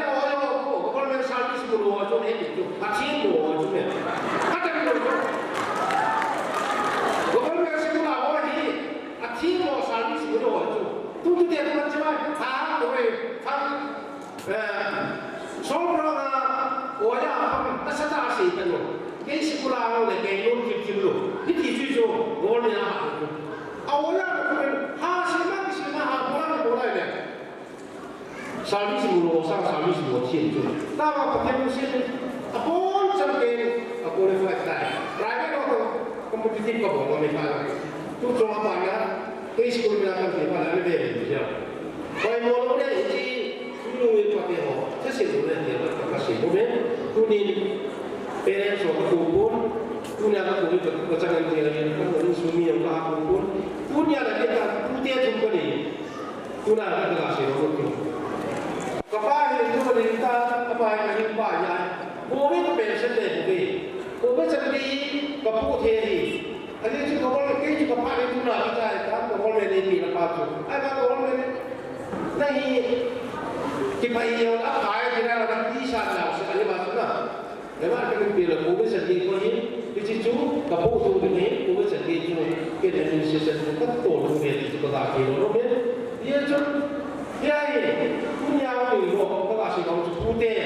orang aku government service bulu macam ni itu. Kacim bulu macam ni. Kata bulu. Government sekolah orang ni, kacim bulu service bulu macam. Tu dia macam mana? Hang boleh, hang sobrang orang apa? Terserah sih tu. Kau sekolah orang ni kau kecil dulu. Ini tujuh orang yang apa? Awalnya tu hasilnya apa boleh ni? Service bulu, service bulu cincin. Tapi pakai mesin, apa sampai apa reflect dah. Private atau kompetitif kau boleh mereka. Tu cuma apa ya? Kau sekolah biarkan dia pada lebih dia. Kau mau ni ini dulu itu pakai apa? Saya boleh dia kasih boleh. Tu ni parents atau kubur. Punya apa pun kecangan dia ni, kalau suami yang tak pun, punya ada kita, punya jumpa ni, punya ada kasih orang tu. Kapal itu berita apa yang himpah ya, boleh pension deh, boleh jadi kapal teri. Ada tu kapal kita kapal itu nak kita, kan kapal ni lepas tu. Ada kapal ni, nahi kita yang apa kita ada di sana, sekali masuk lah. Lepas kita pilih boleh jadi kau ni. Itu kapal tu ni, boleh jadi itu kita institusi kita tolong dia itu kita kira orang dia tu dia ini punya orang itu kita kasih orang putih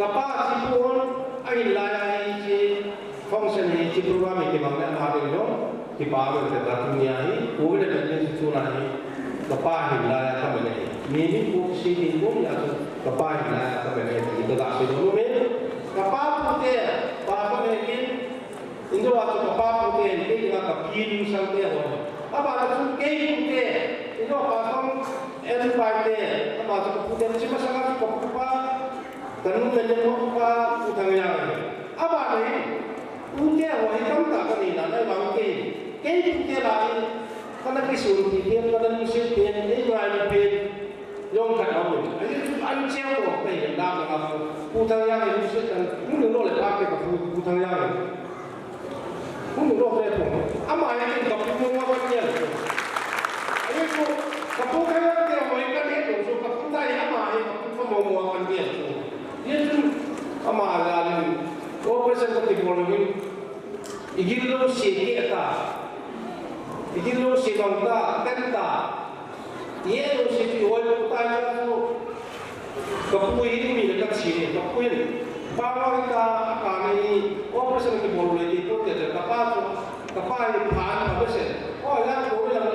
kapal itu pun akhirnya ini function ini program ini mana ada itu di bawah kita punya ini boleh jadi itu nanti kapal akhirnya kami ini fungsi ini pun ya kapal akhirnya kami kita kasih orang kapal putih bawah ini Indo waktu kapal putih ini kita kapiru sampai orang. Apa ada putih putih? Indo pasang putih. Apa ada putih? Cuma sangat kapal. Tanam menjadi kapal putihnya. Apa ni? Putih orang hitam tak kini nanti bangkit. Putih lagi. Karena kisah putih, karena musim putih, ini lain putih. yong khat au anh treo của cái hiện đại là phụ thang yang thì sẽ cũng đừng nói là áp cái phụ thang yang cũng đừng nói về thùng ama ai thì gặp phụ mua cái gì anh cô gặp phụ thang yang thì mọi cái hết rồi gặp phụ thang yang ama ai gặp phụ mua cái gì dia tu ama là có person có tình huống như igilo sih ta igilo sih bang ta ten ta ye lo sih tu oi ta ya tu kapui ini mi dekat sini kapui bawa kita kami có person cái bolu ini tu dia kapa ini pan apa sih oh yang tu yang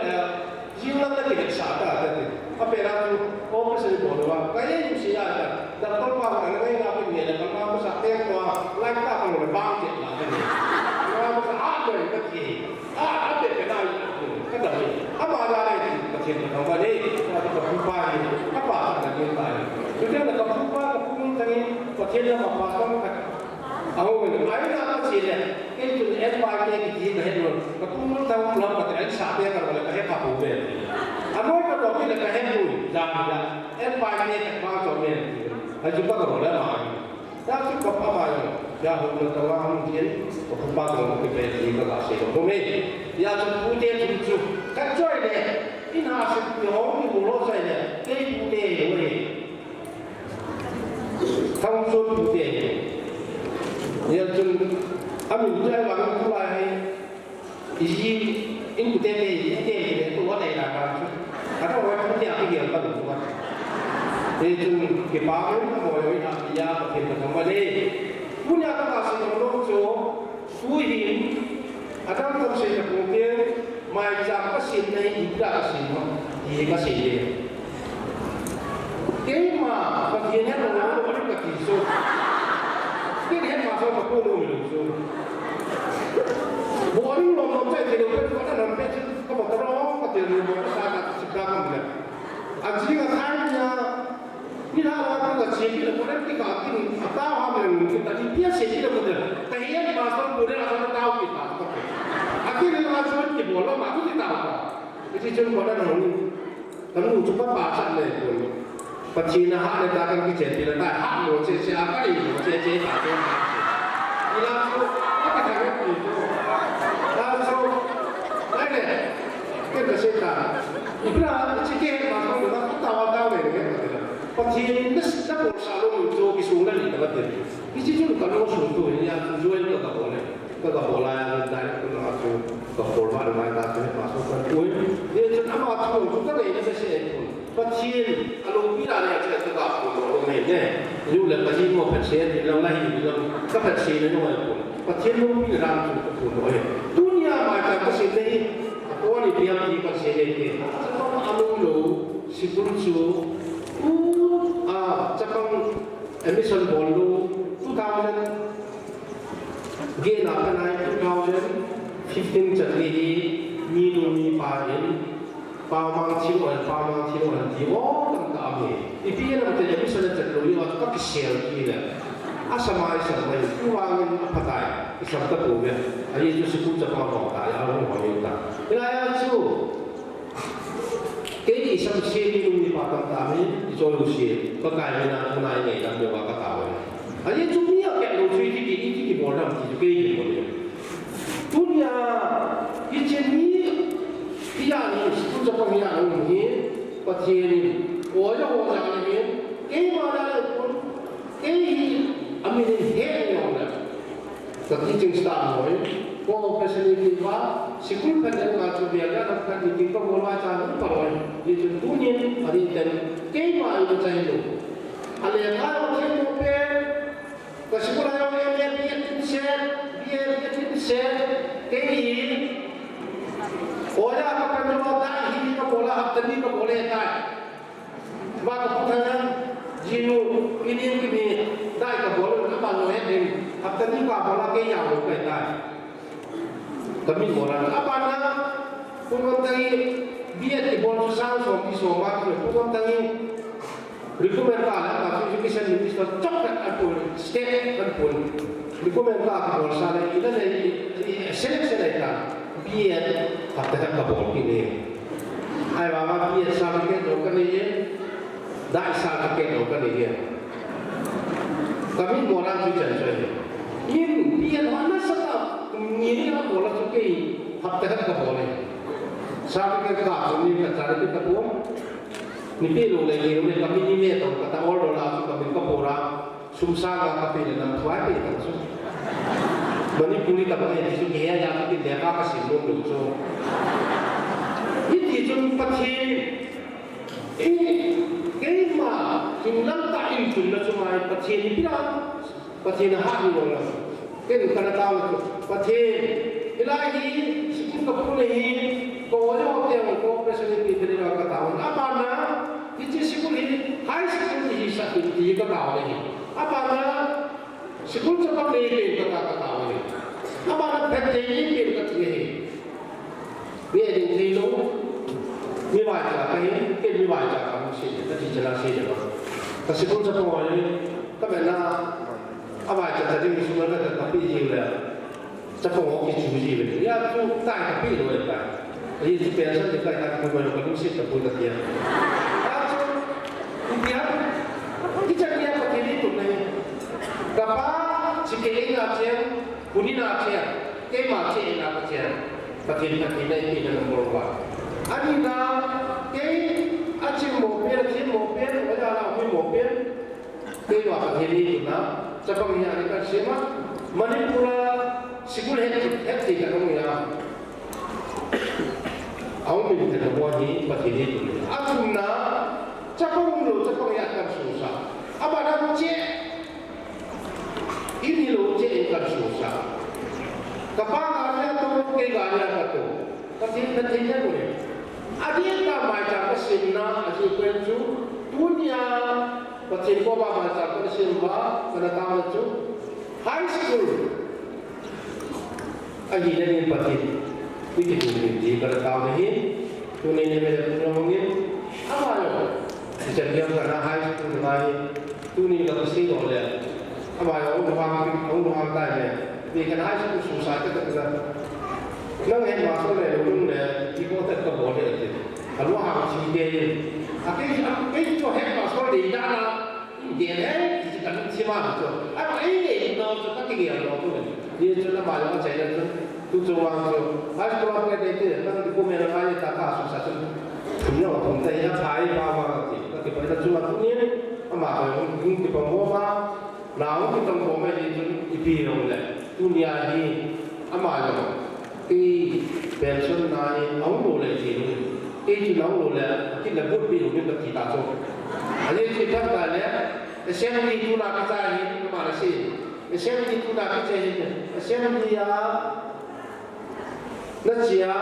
jiwa kita tidak sadar tadi apa yang tu có person bolu kayak itu sih ada dan kalau orang orang yang apa ni dan kalau aku sakit tu lain tak kalau lebang je lah kan kalau aku apa yang kaki apa yang kena kan dah ni apa ada ni kecil orang ni ada kebupa ni apa ada kita jadi ada kebupa kebupa tadi kecil yang apa kan aku ni lain apa sih ni itu FYK kita dah kebupa tahu belum betul sakit kalau kita kebupa aku itu kita kebupa jangan FYK tak macam ni Aja kalau boleh lah, tapi apa macam, ya hukum tawar mungkin, apa kalau kita ini kalau asyik, boleh, ya putih cucu, kacau ini, ini asyik orang ini boleh saja, ini putih boleh, tangsun putih, ya cun, kami jual barang tu lah, ini putih itu apa yang nak, ada orang putih apa yang nak tu Itu kita boleh nak dia kita kembali punya kasih orang tu tuhin ada orang saya mungkin macam kasih ni tidak kasih dia kasih dia kema bagiannya orang orang kasih so dia masuk ke pulau itu so boleh orang saya tidak pernah nampak kalau terang kalau terang sangat sedang dia asalnya saya Ini hal apa sih? Kita boleh kita ini tahu hamil kita ini biasa kita boleh. Tapi yang pasal boleh asal tahu kita. Akhirnya asal kita boleh mahu kita tahu. Jadi cuma boleh nongol. Kamu cuma baca le boleh. Pacina hak le takkan kita jadi le. Hak lo siapa ini? Jadi baca. Hilang tu, apa kata itu? Lalu, lagi, kita cerita. Ibarat cikgu masuk kita tahu ni. Pagi ni dah selalu muncul kisuran di tempat ini. Isi tu kalau suatu ini yang tujuan itu tak boleh dari masuk ke polma rumah tak masuk ke kuih. Dia cakap apa tu? Kita ni ada sesuatu. Pagi kalau bila ni ada tak boleh ni. Ini ulah pagi mau persen, bilang lagi bilang persen ni orang pun. Pagi mau bilang tu boleh. Dunia macam kesini, orang ni biar di persen ni. Sebab amulu sibulsu. Cakap emission bolu 2000 gain apa naik 2015 jadi ni pahin pamang ciuman di orang tak ambil. Ibu yang nanti jadi emission jadi orang tak share kita. Asal mai kurangin apa tay, isam tak boleh. Aje itu sebut cakap orang tay, orang wanita. Kenapa tu? Cái gì xong xe đi luôn đi vào tầm tạm ấy đi cho lùi xe có cái này là hôm nay ngày làm được vào cái tàu này anh ấy chúng nhiều kẹt lùi xe thì bỏ làm thì cái gì một điều chúng nhà cái chuyệnนี้ที่อย่างนี้คุณจะต้องอย่างนี้ประเทศนี้โอ้ยจะโหดอย่างนี้เกี่ยมาแล้วคุณเกี่ยอเมริกาเนี่ยนะแต่ที่จริงสตาร์หน่อยก็เป็นสิ่งที่ว่าสิ่งที่เป็นเรื่องการเรียนและการที่จริงก็บอกว่าจะต้องปล่อยที่จะดูนี่อะไรแต่เกี่ยมาอยู่ใจดูอะไรก็เราเรียนรู้เป็นก็สิ่งที่เราเรียนที่เสียเกี่ยโอ้ยเราเป็นเราได้ที่ก็บอกว่าหัดนี้ก็บอกเลยได้ว่าก็พูดนะจีนูอินเดียนี่ได้ก็บอกเลยก็มาโน้ตเองหัดนี้ก็บอกว่าเกี่ยอย่างไรได้Kami orang apa nak pun tangi dia di bawah susah soal isomat pun tangi rekomendasi lah education minister coklat apun state apun rekomendasi bawah sana kita dari seleksi kita dia katakan kabur ini. Ayah bapa dia sampai ke dokter ini đại sa cái kết đầu cái này kia kami mau orang tu jangan ini dia mana sah ini lah bola tu ke hafta kan ke bola sampai ke kau ni kan cari kita pun ni pelu lagi ni kami ni ni tahu kata orang dolar tu kami ke bola susah kan kami dalam tuai ni tak susah bani puni tak boleh di sini ya yang kita dia apa sih belum dulu ini jom pasti ini kema jumlah tak ini jumlah cuma pasti ni bila pasti nak hak ni orang kan kena tahu tu pasti ilahi sikit kapur ni kau jauh tiang kau presiden kita ni orang ketahu apa na ini sikit ni high school ni sakit ni ketahu ni apa na sikit sebab ni kita ketahu ni apa na peti ni kita ketahu ni dia di siniมีวายจากไปเก็บมีวายจากการเสียแต่ที่จะน่าเสียนะแต่สิ่งที่จะพูดนี่ก็เป็นน่าเอาวายจากที่มีส่วนนั้นกับพี่จีเลยจะพูดว่าคิดชูจีเลยอย่าพูดใต้กับพี่ด้วยไปยี่สิบปีแล้วจะใกล้กันคุยกันกับลูกศิษย์กับพูดกันเดียวถ้าจะอีกอย่างที่จะเรียกกับที่นี่ตรงนี้กับป้าสิ่งที่เองอาเซียนคุณนี่อาเซียนเกี่ยมาเซียนอาเซียนประเทศนั้นที่ได้ที่นั่นบอกว่าอันนี้นะเกี่ยอาชีพหมกเป็นอาชีพหมกเป็นเวลาเราไม่หมกเป็นเกี่ยว่าประเทศนี้นะจะต้องมีอะไรกันใช่ไหมมันนี่พูดสิ่งที่เห็นที่กันตรงนี้นะเอาไม่ถึงกับวันนี้ประเทศนี้อันนั้นนะจะต้องรู้จะต้องอยากกันสู้ซะอาบน้ำเจ๊ini lo je engkau susah. Kapag ada tu ke gaya katu, kasi nantinya boleh. Adia tak macam kesimna, asyik penju, dunia, kasi kau macam kesimba, kena tahu tu, high school. Aji ni pati, ini tu ni, kena tahu ni, tu ni macam mungkin, apa yo? Jadi kerana high school ni, tu ni kalau sih boleh. Apa yang orang tanya, dia kena hanya susah itu kita. Nang yang masuk le, orang le, ibu tak keboleh itu. Kalau orang ciri dia, akhirnya itu yang masuk di dalam, dia le, kita kan cuma itu. Apa ini? Itu kita kira itu. Dia cuma malam saja tu cuma tu. Harus keluar dari itu. Nang di kumpulan lain tak susah tu. Punya orang tanya cari apa lagi. Tapi pada cuma tu ni, apa yang di pembawa. Now kita ngomong itu ipiong le, dunia ini amal itu pension nai, orang boleh jadi, itu orang boleh kita buat biru kita kita tu. Ada kita dah le, SME itu nak kita ini mana sih? SME itu nak kita ini, SME ya, nanti ya,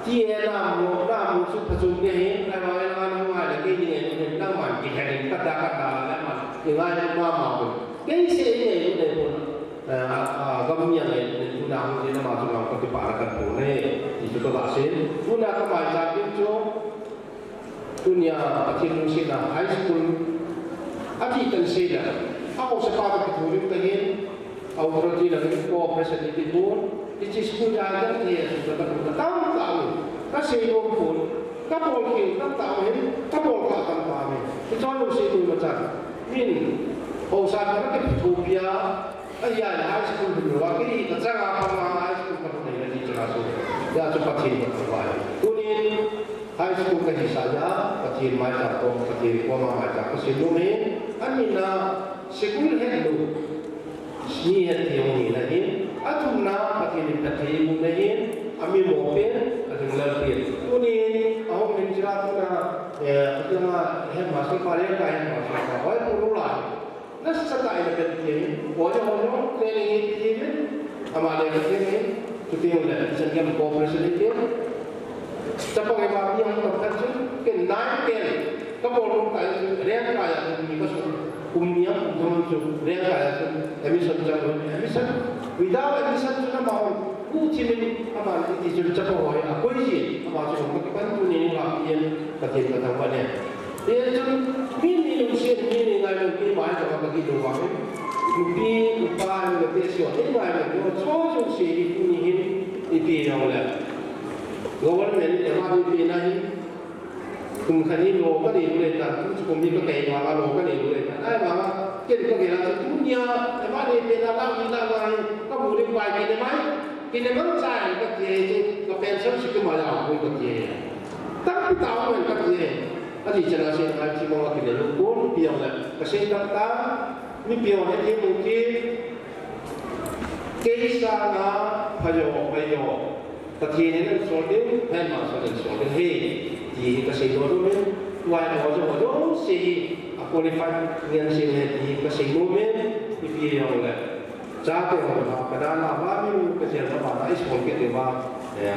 dia namu supaya ni, kalau orang ada kini ni, kita mana kita ni kata dengan mama, kini ini itu pun, kami yang ini sudah mungkin masuk dalam ketipakan pun itu terhasil. Sudah kemajuan itu, dunia akhir musim high school, akhir tensinya. Aku sepakat itu tadi, aku berarti lagi kooperasi itu pun, di sekolah jalan dia sudah tahu, kasih pun, kapol kita tahu ini, kapol akan tahu ini. Itu harus itu macam. Min, usaha mereka utopia, ayah high school dulu, lagi kerja apa high school pernah ini jelas tu, ya cepat sih berubah. Kemudian high school kasih saja, kecil macam tu, kecil koma macam kesini ni, anina sekolah hendu, ni yang ini lagi, atau na kecil ni, kami mobil, ada lebih. Kemudian aku menjelaskan kita yang masuk pada yang masuk pada perlu lah. Nah setelah itu kita orang training ini, amalan ini, kita yang sekian kooperasi ini, siapa yang bawa yang terkacau, kenal kapolong kaya, real kaya, ini kasut, kumnya, kumju, real kaya, emission jangan emission, without emission sudah mau. Kucing apa itu jadi cepat ya, aku ini apa cuma kita tu ni lah yang kerja kita buatnya. Dia tu mini usia mini ngai mungkin banyak orang bagi dua orang, mungkin upah lebih siapa ini ngai mungkin cocok sih itu ni yang lah. Government yang ada di sini, cùng khani lô cái gì rồi ta cùng đi cái kẹt mà lô cái gì rồi ai mà cái cái gì là chúng nhớ cái mà đi bên là làm gì là ngoài có mù đi ngoài cái này cái này vẫn sai cái gì cái pension sih cái mà là không cái gì tapi tahu kan cái gì cái gì cara saya nak cuma cái này lúc bốn pion là cái saya datang ni pion ni mungkin keisa na payo cái gì này nó số đến hay mà số đến hay thì cái gì đó mình ngoài là họ đó si qualify dengan si di cái gì đó mình thì bây giờ là giá cái họ cái đó là bao nhiêu cái gì đó mà cái số cái mà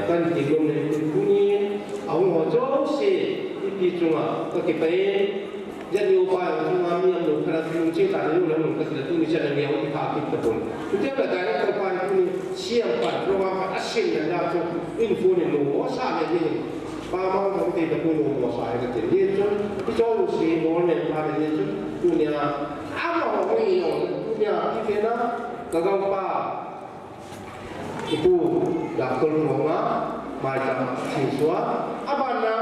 cái gì đó mình cũng như ông họ đó si thì bây giờ cái cái jadi upaya untuk kami yang bergerak mencari tadi ulang kita tu bisa dengan yang kita betul. Kita berada di tempat ini siapa program asing yang datang info ni luar sana ni. Pamang kami tidak punya luar sana kita ni tu jauh si orang yang ada ni tu punya apa orang ini punya kita gagal pa itu dakul rumah macam siswa apa na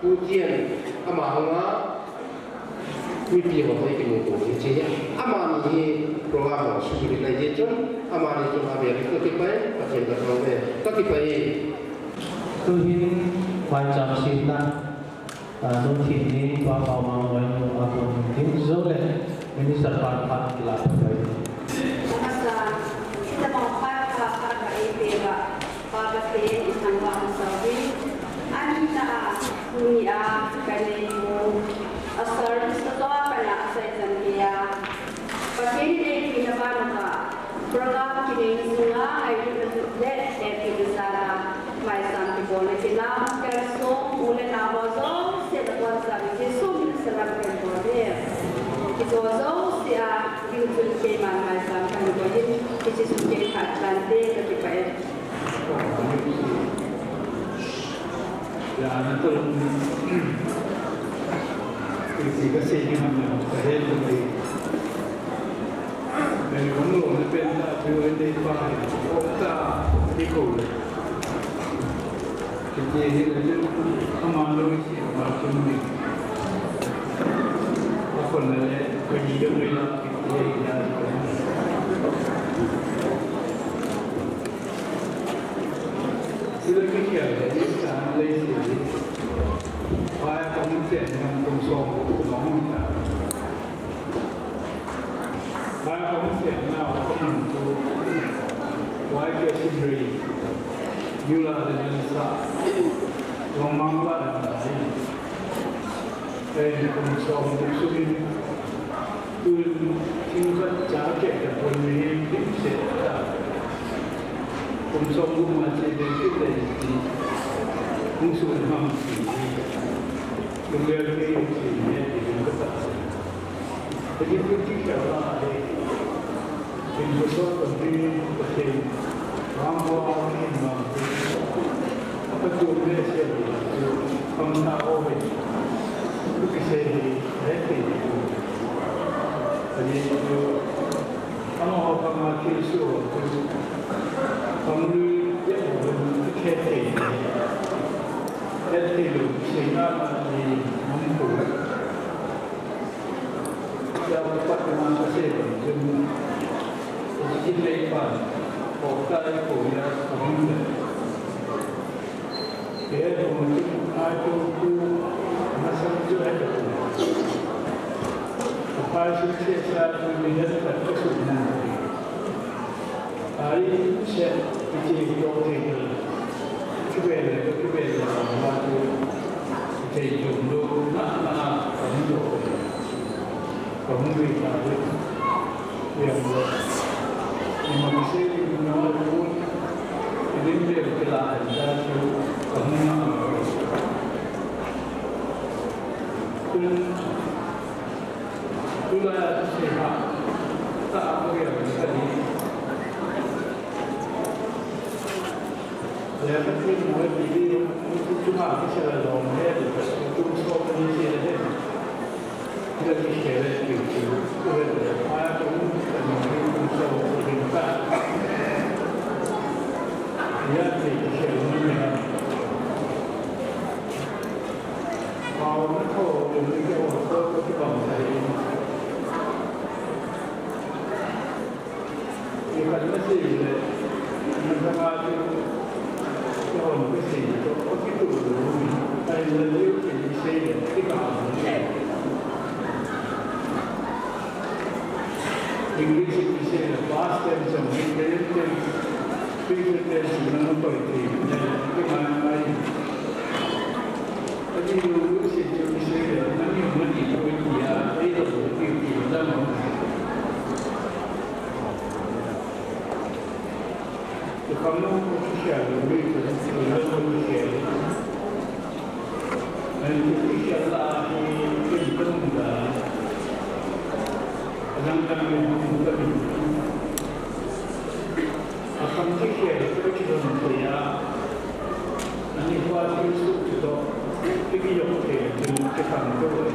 ujian amahangaมีปีของตัวเองเป็นตัวจริงๆอามานี่โปรแกรมของสุรินทร์ในเจนอามานี่จงอาเบียร์ก็ที่ไปประเทศกับเราเนี่ยก็ที่ไปคือหินไฟจำสิ่งนั้นโดนหินนี้ว่าเขามาไว้ในอาคมหินโซเลมินิสต์ปาร์พัดลาไปmasa kita mau pakai pakai pera pakai isang wang sawi anita dunia kanemu asal setelah kena saya sendiri pakai ini pinapan ka program kini semua itu sudah jadi sana mai sampai boleh kita kerso boleh nawazo setelah sampai semua serap boleh itu wazo sia itu keman mai sampai boleh itu sudah kacang deh tapi payah ya nanti isi kesehatan yang terhadap ini. Dan kalau kita benda benda bahan, kita ikut. Kita ini adalah amal logis macam ni. Apa namanya kerja mereka kita ini. Sila kita ada sana lagi. Saya kemudian dengan konsum mengumumkan. Saya kemudian nak untuk warga sendiri, jumlah dengan sah, lomba dan lain. Dan konsum musuhin tu tingkat jaga dan pemilihan tidak. Konsum masih dekat di musuh hamsi. Kemudian ini kita jadi kita ada investor penting penting ramah ini apa tu Malaysia itu pemerintah orang itu bisa dihebat jadi itu kalau orang mati itu pemerintah yang berkepentingan itu sehingga di mampu yang dapat menghasilkan sedikit lebar pokai kuliah pemuda dia mungkin ada tu masalah juga apa sukses saya melihat kesulitan hari saya kecil dokter kebela waktu kejadian dulu nak kamu beritahu yang manusia mengenal pun ini dia berkelah dan kamu nak itulah sehat tak apa yang tadi. Saya pun mulai diri untuk cuma bisa dalam head untuk stop ini saja. Kita bisa itu. Saya pun mungkin bisa berjumpa. Ya, kita bisa. Kalau cái hồ sơ có cái vòng thầy thì cần cái gì để mình ra ngoài cái hồn cái gì có cái tủ đây là nếu chỉ xây dựng cái bảo English is a past tense and present tense, future tense is not poetry. Jadi dulu sejauh saya nanti mesti poetry ada itu poetry dalam. Kalau official itu dalam official, dan official lah itu penting. Kadang-kadang buka itu akan fikir kita saya nanti buat itu juga pergi jauh ke kantor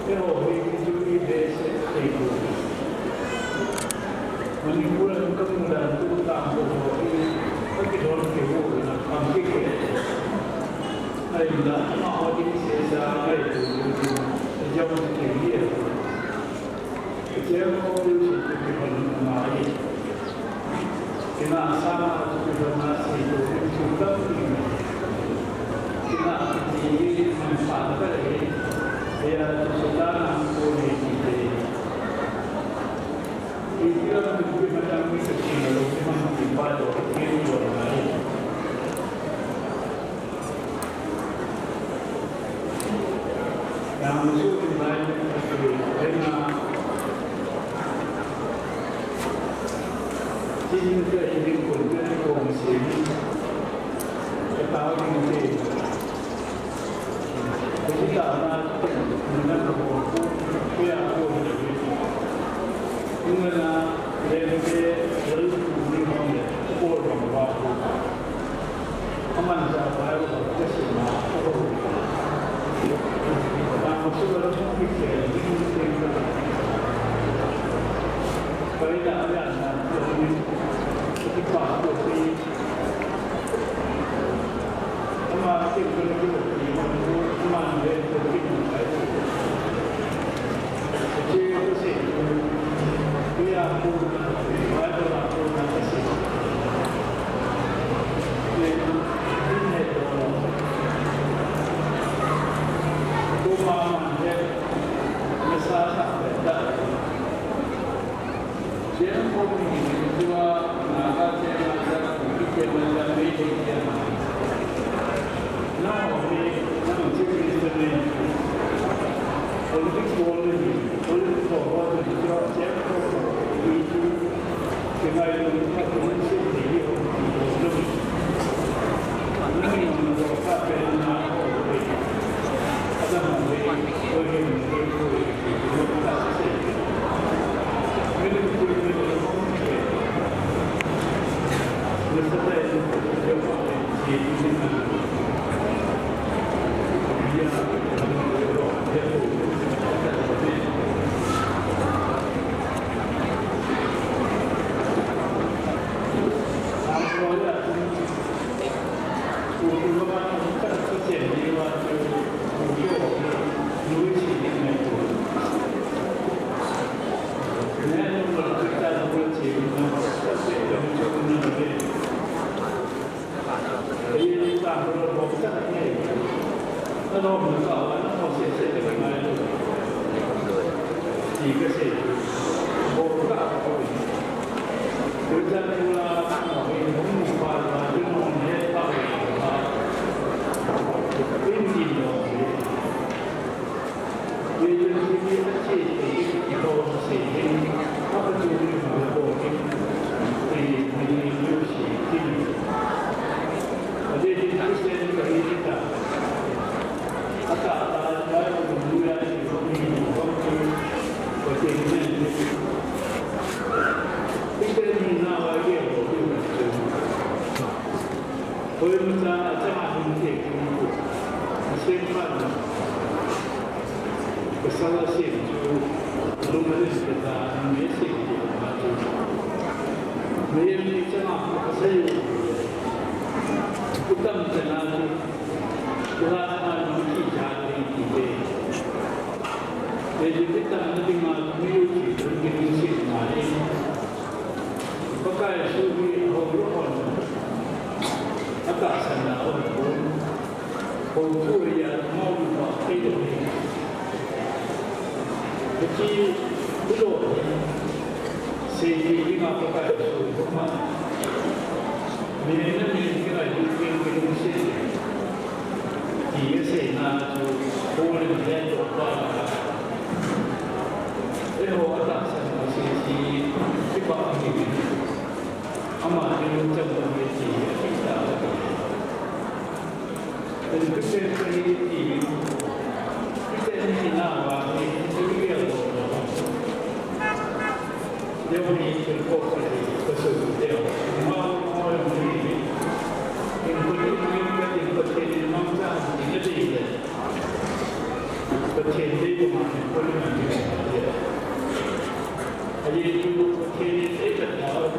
pero itu di desa itu nanti bulan kemudian itu tahu pergi jauh ke mana akan fikir ada apa di desa itu jauh ke dia Jauh itu kita mengenai, kita sama kita masih sudah kita ini manfaatkan dia sudah nampu ini. Itu lebih macam itu kalau kita membaca ini orang yang musuh lain dengan今个一定滚跟共行，到底是，不知道那那个我不要做的，因为呢，那些人地方的各种话，他们在外国这些嘛，然后这个东西写的回答两呢，就是法国的，那么这个就慢慢的就变成来的，这些都是不要不外国人不那个些，对，今天都慢慢的没啥啥的。Dia pun juga naga dia ada fikir macam ini dia. Nah, ini nama ciri ini. Politik politik bahwa dia siapa itu kita itu masih dia lebih. Ini menurut saya benar. Ada mana orang Pakai suhu hormon agak sana hormon hormon yang mau dipakai ini. Jadi belum sehingga lima pakai suhu hormon. Mereka kira yang Indonesia dia sehingga tu boleh jadi apa? Elok agak sana sehingga dipakai ini. Amat yang macam begini kita dan kita ini nama ini dia ni terkopal bersama dia mau orang ini yang berkaitan mangsa ini dia berkaitan dengan politik dia jadi itu berkaitan dengan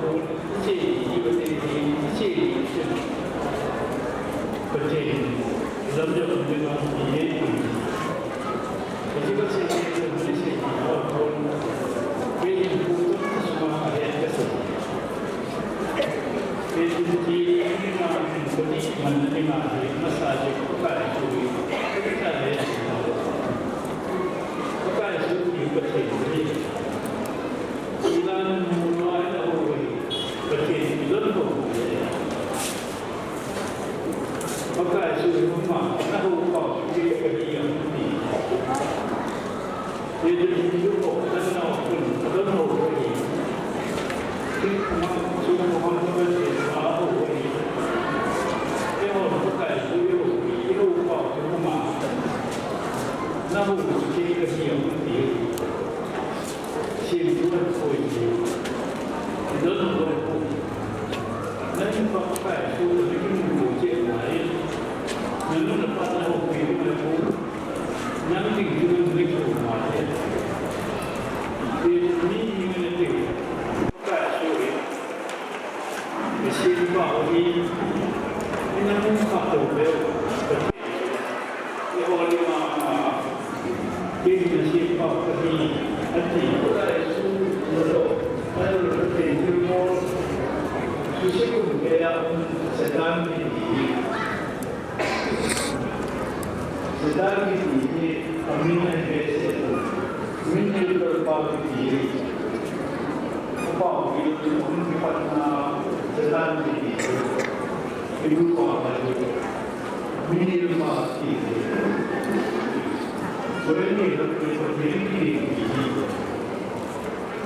berkaitan dalam dengan ini. Jadi kalau saya Malaysia orang pilih untuk semua ada kesalahan. Pilih ini macam politik menerima masalah bukan itu. Kita ada bukan itu berkaitan. Ilan mulai awal berkaitan dengan maka sudah rumah, tahu kau dia kerja ni. Dia jadi hidup dan nak pun tahu ni. Kita sudah rumah berjaya tahu ni. Dia orang pakai hidup kau rumah. Tahu dia kerja ni. Siapa pun dia. Dan pun. Dan pakai sudah hidup kerja lain. Namun lepas tahu film itu, nanti kita beri rumah dia. Ini itu, bukan sulit. Mesin bau ini, ini pun satu bel. Ia orang lama, ini mesin bau ini, nanti bukan sulit. Kalau kita mau, susu dia sedang ini. Sedang ini kami yang biasa minyak berpadu diri. Apa itu karena sedang ini ibu bapa itu minyak mati. Berani berani ini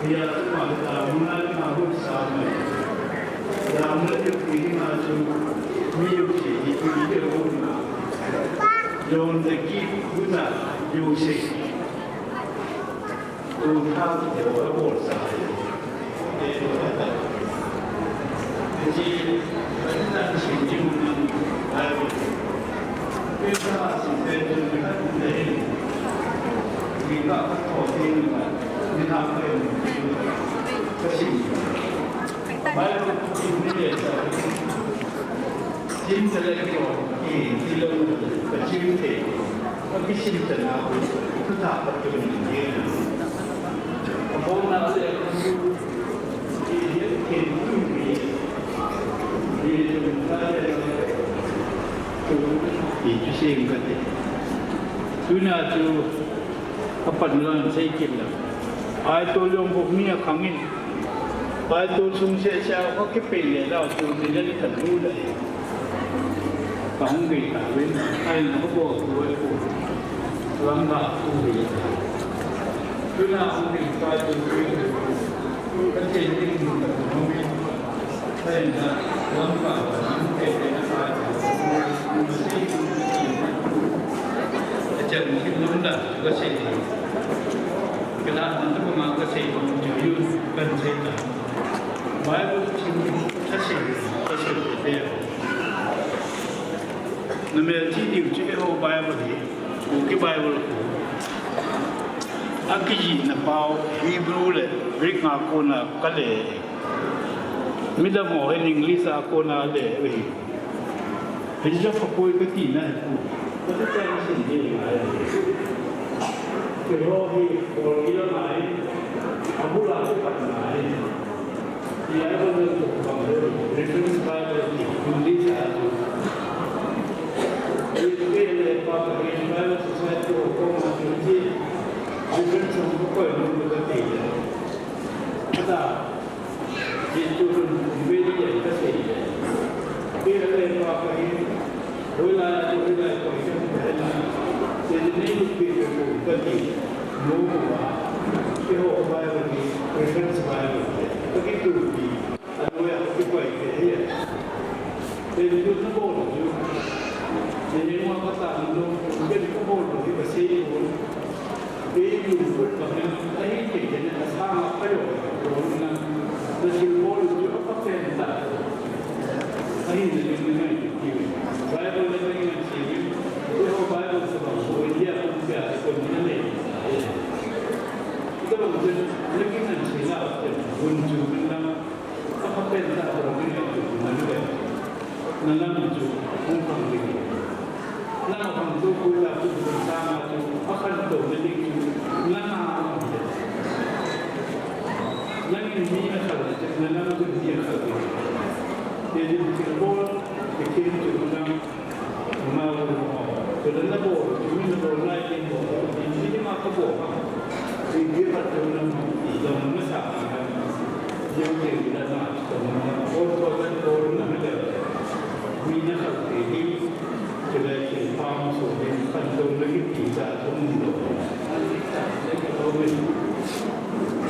dia cuma mengenal namun sama. Dalam hidup ini macam minyak itu dia rumah. Yang lagi guna Yusuf, Tuhan dia berkuasa. Jadi kita sendiri mengalami kita sendiri mengalami kita terus mengalami kesini. Baik ini cinta lagi ini film kecil itu, tapi cinta nak itu tak betul dia. Kalau nak dia kenal dia itu sih kata. Tuna tu apa nuan saya kira. Ay tu yang buknya kangin. Ay tu sungsi saya kau kepilih dah tu dia ni tentu dah. Kamu kita, ai nak buat buat lambat tu. Tuna kita tu kecil ni mungkin saya nak lambat kita nak mesti macam mungkin lambat juga saya. Kenapa nanti pemakai saya jujur kan saya. Bible kasih dia. Nama jadi ujian ho Bible ni, bukan Bible ko. Aki napau Hebrew le, Greek aku na kale. Mida mo in English aku na le. Jadi apa kau ikut na? Kita cari sendiri. Kalau orang kita lain, abu lalu kat lain. Bible from the reference Bible in this attitude. We feel that in Bible society or community, different from the point of the data. But itu beda kasih. Bila lepas ini, wilayah itu wilayah komersial berada. Jadi ini kita bagi semua kita ubah bagi reference Bible. Begitu di anu yang kita ini. Jadi itu semua itu. Jadi semua kata itu jadi semua itu kasih itu. Ini itu bahkan ini kita sama kayu. Terus itu apa perintah? Ini dengan Bible dengan sini. Itu Bible sebab dia pun biasa komunikasi. Kita mungkin dengan sila unjuk dengan apa perintah orang itu mana? Nalam unjuk orang ini. Nama orang tu pula tu bersama tu akan tu jadi nama orang itu. Yang ini adalah dalam dunia kerja. Jadi kita bikin juga mau kerana boleh, cuma boleh lagi boleh. Ini macam boleh. Jadi pada dalam masa yang kita nak, orang nak ada minat kerja. Jadi kita masuk di kantor lagi tidak semua.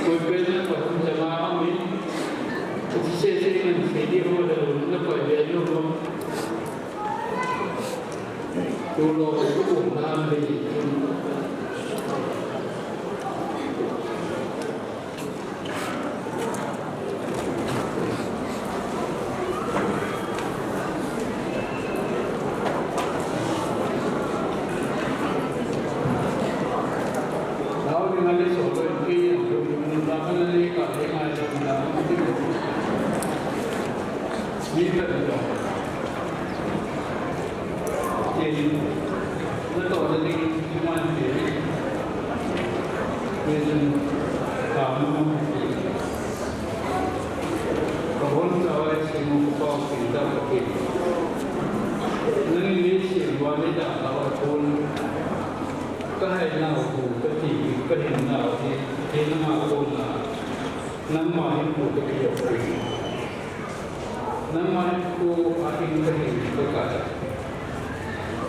Kowe belajar pada jemaah ini, sesi dengan sesi itu ada lepas dia dulu itu nama dia.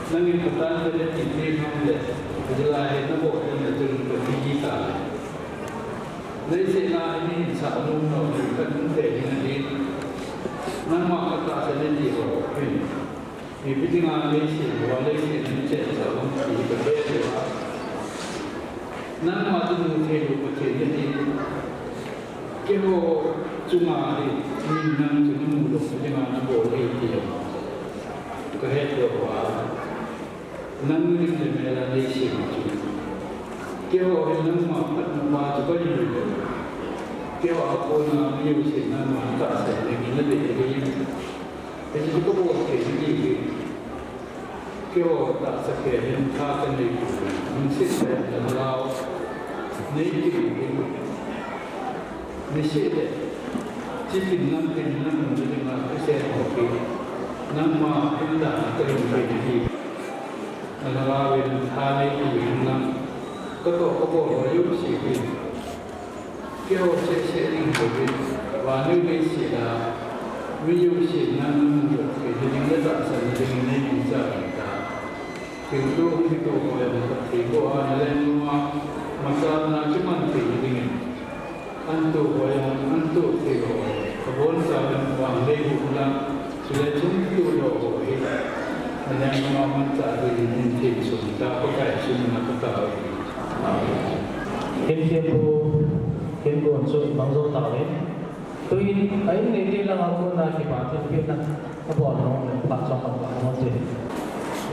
Nangin petang saja ini hamil, jelas nabo ini turun ke digital. Dari sana ini satu nomor kan dengan ini, nama kata saja dia ini. Ini dengan Malaysia, Malaysia ini satu ini berbeza. Nama itu mungkin berbeza ini. Kalau cuma ini nama cuma mudah dengan boleh dia. Kehadiran nang ni merah Malaysia itu. Kau orang nama apa baju itu. Kau apa nama Malaysia nama tak saya lagi lebih lagi. Jadi kau buat ini. Kau tak sekian tak kena itu. Mesti saya adalah negatif itu. Mesti dia. Jadi nang menjadi macam saya okey. Nama kita terjadi. Nalawin hari ini nang ketok ayub sih. Kau sesi ini wani mesti dah ayub sih nang jadi kita sendiri ini bisa kita. Tentu itu boleh berarti ada semua masalah cuma ini. Antu itu kebun sahaja wang lagi pulang sudah jumpa loh. Yang memang tak ada inti sudah pakai semua kata. Tempo untuk bangsa tahu. Tu ini nanti lah aku nak dibantu kita apa orang pasang apa macam.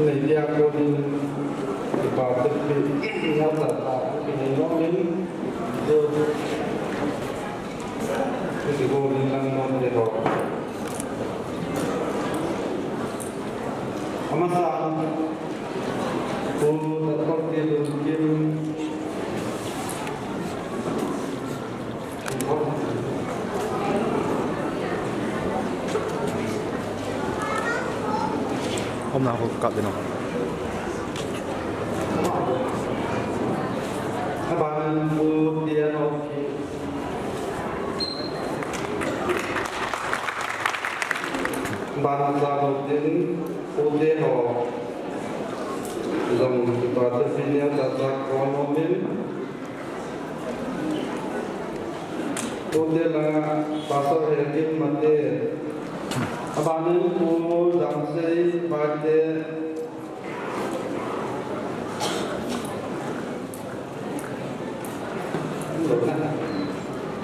Nanti aku dibantu kita nak ini orang ini jadi orang yang nak dia. Amasan, pun dapat dia mungkin hôm nào cặp đến nào các bạn mua tiền không bạn ra đầu tiên mua tiền họ dòng tòa tư phiên nhà đặt ra con mình mua tiền là bà sợ hệ kim mà tiền các bạn mua dòng xây bài tiền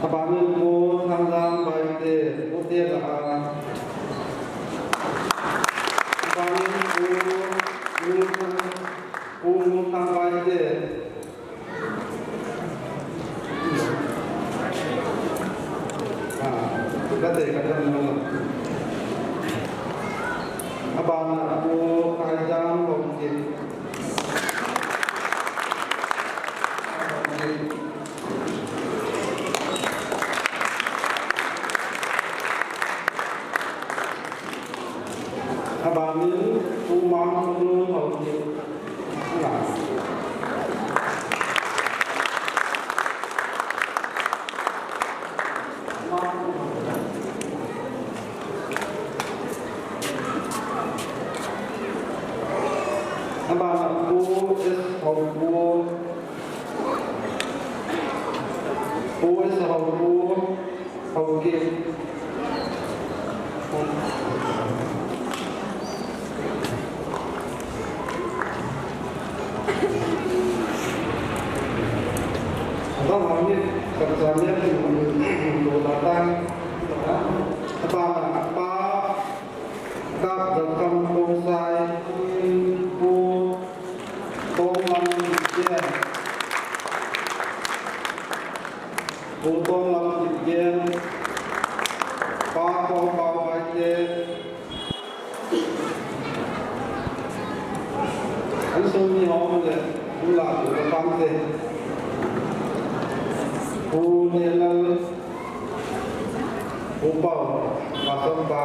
các bạn mua tham gia bài tiền mua tiền là các bạn mua tham bài tiền có thể các bạn mua khai giam hồng tiền các bạn những u mang luôn hồng tiền là các bạn mua hồng mua hồng kim các bạn như các bạn như đồ datang các bạn apa các datang bonsai bu tong lam dikian pa tong bao bai je anh sông mi hom le là của bang te u ne la u bao ba sông ba